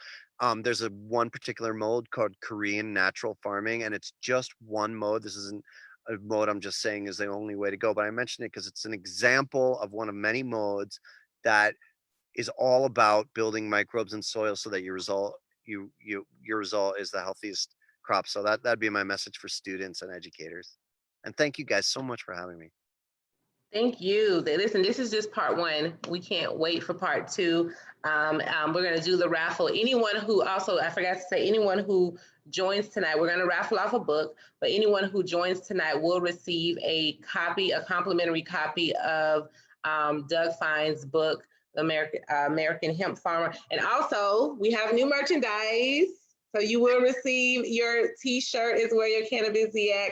There's one particular mode called Korean natural farming, and it's just one mode. This isn't a mode I'm just saying is the only way to go, but I mention it because it's an example of one of many modes that is all about building microbes in soil so that your result is the healthiest crop. So that'd be my message for students and educators. And thank you guys so much for having me. Thank you. Listen, this is just part one. We can't wait for part two. We're going to do the raffle. Anyone who also, I forgot to say, anyone who joins tonight, we're going to raffle off a book, but anyone who joins tonight will receive a complimentary copy of Doug Fine's book, American Hemp Farmer. And also, we have new merchandise. So you will receive your t-shirt as well, your Cannabisiac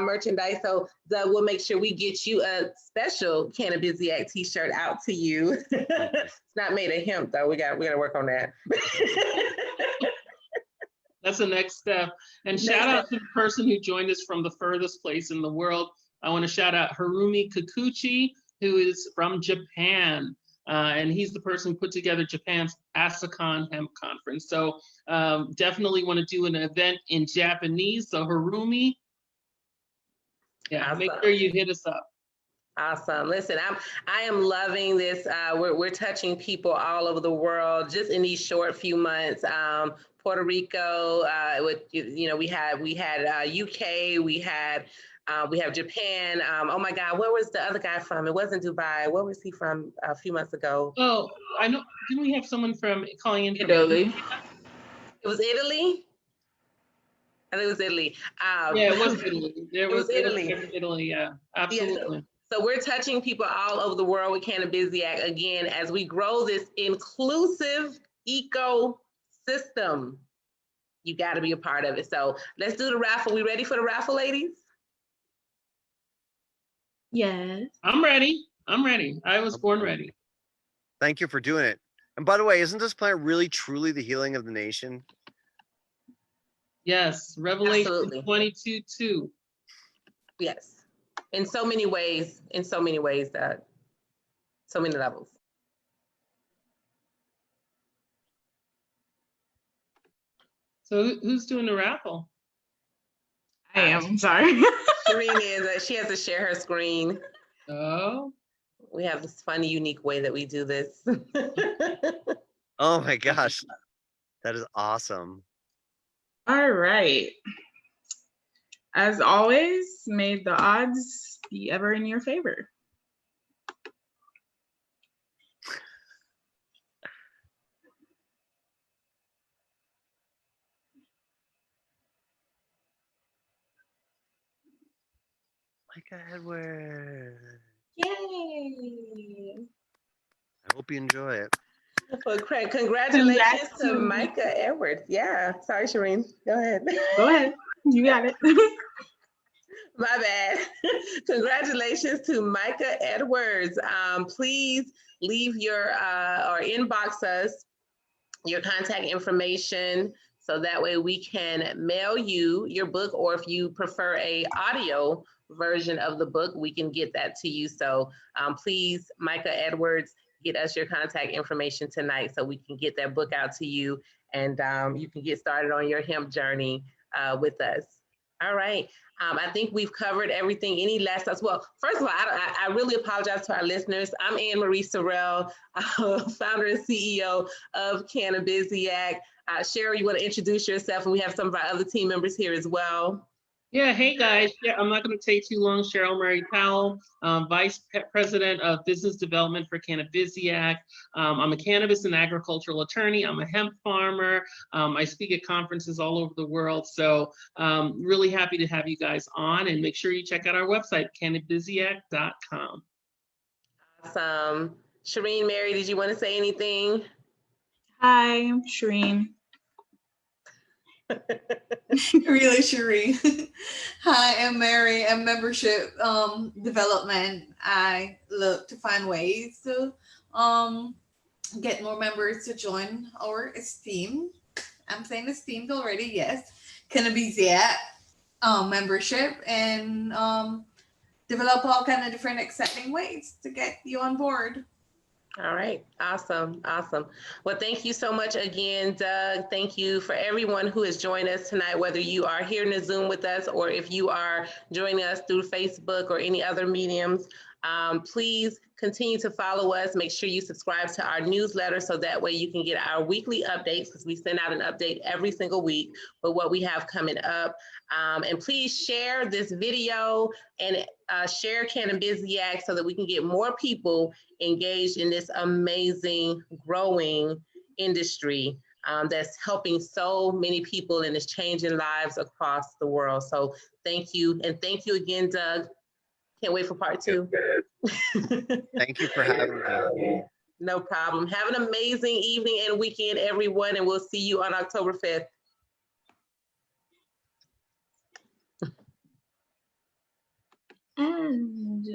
merchandise. So we'll make sure we get you a special Cannabisiac t-shirt out to you. It's not made of hemp though. We got to work on that. That's the next step. And shout out to the person who joined us from the furthest place in the world. I want to shout out Harumi Kikuchi, who is from Japan. And he's the person who put together Japan's Asakon Hemp Conference. So definitely want to do an event in Japanese. So Harumi, awesome. Make sure you hit us up. Awesome. Listen, I am loving this. We're touching people all over the world just in these short few months. Puerto Rico, we had UK, we have Japan. Oh my God, where was the other guy from? It wasn't Dubai. Where was he from a few months ago? Oh, I know. Didn't we have someone calling in from Italy? It was Italy. I think it was Italy. Yeah, it was Italy. It was Italy. Italy, yeah, absolutely. Yeah, so we're touching people all over the world with Cannabisiac again as we grow this inclusive ecosystem. You got to be a part of it. So let's do the raffle. We ready for the raffle, ladies? Yes. I'm ready. I was born ready. Thank you for doing it. And by the way, isn't this plant really truly the healing of the nation? Yes, Revelation 22:2. Yes, in so many ways, so many levels. So who's doing the raffle? I am, sorry. Shireen she has to share her screen. Oh. We have this funny, unique way that we do this. Oh my gosh, that is awesome. All right. As always, may the odds be ever in your favor. Micah Edwards. Yay! I hope you enjoy it. Well, congratulations to Micah Edwards. Yeah, sorry, Shireen. Go ahead. Go ahead. You got it. My bad. Congratulations to Micah Edwards. Please leave or inbox us your contact information so that way we can mail you your book, or if you prefer a audio version of the book, we can get that to you. So please, Micah Edwards, get us your contact information tonight so we can get that book out to you, and you can get started on your hemp journey with us. All right. I think we've covered everything. Any last thoughts? Well, first of all, I really apologize to our listeners. I'm Anne-Marie Sorrell, founder and CEO of Cannabisiac. Cheryl, you want to introduce yourself? And we have some of our other team members here as well. Yeah, hey guys. Yeah, I'm not going to take too long. Cheryl Murray Powell, Vice President of Business Development for Cannabisiac. I'm a cannabis and agricultural attorney. I'm a hemp farmer. I speak at conferences all over the world. So really happy to have you guys on, and make sure you check out our website, cannabisiac.com. Awesome. Shireen, Mary, did you want to say anything? Hi, I'm Shireen. Really, Cherie. Hi, I'm Mary. I'm membership development. I look to find ways to get more members to join our esteemed. I'm saying esteemed already. Yes, Cannabisiac membership, and develop all kind of different exciting ways to get you on board. All right. Awesome. Awesome. Well, thank you so much again, Doug. Thank you for everyone who has joined us tonight, whether you are here in the Zoom with us or if you are joining us through Facebook or any other mediums. Please continue to follow us. Make sure you subscribe to our newsletter so that way you can get our weekly updates, because we send out an update every single week with what we have coming up. And please share this video and share Cannabisiac so that we can get more people engaged in this amazing growing industry that's helping so many people and is changing lives across the world. So thank you. And thank you again, Doug. Can't wait for part 2. Thank you for having me. No problem. Have an amazing evening and weekend, everyone, and we'll see you on October 5th. And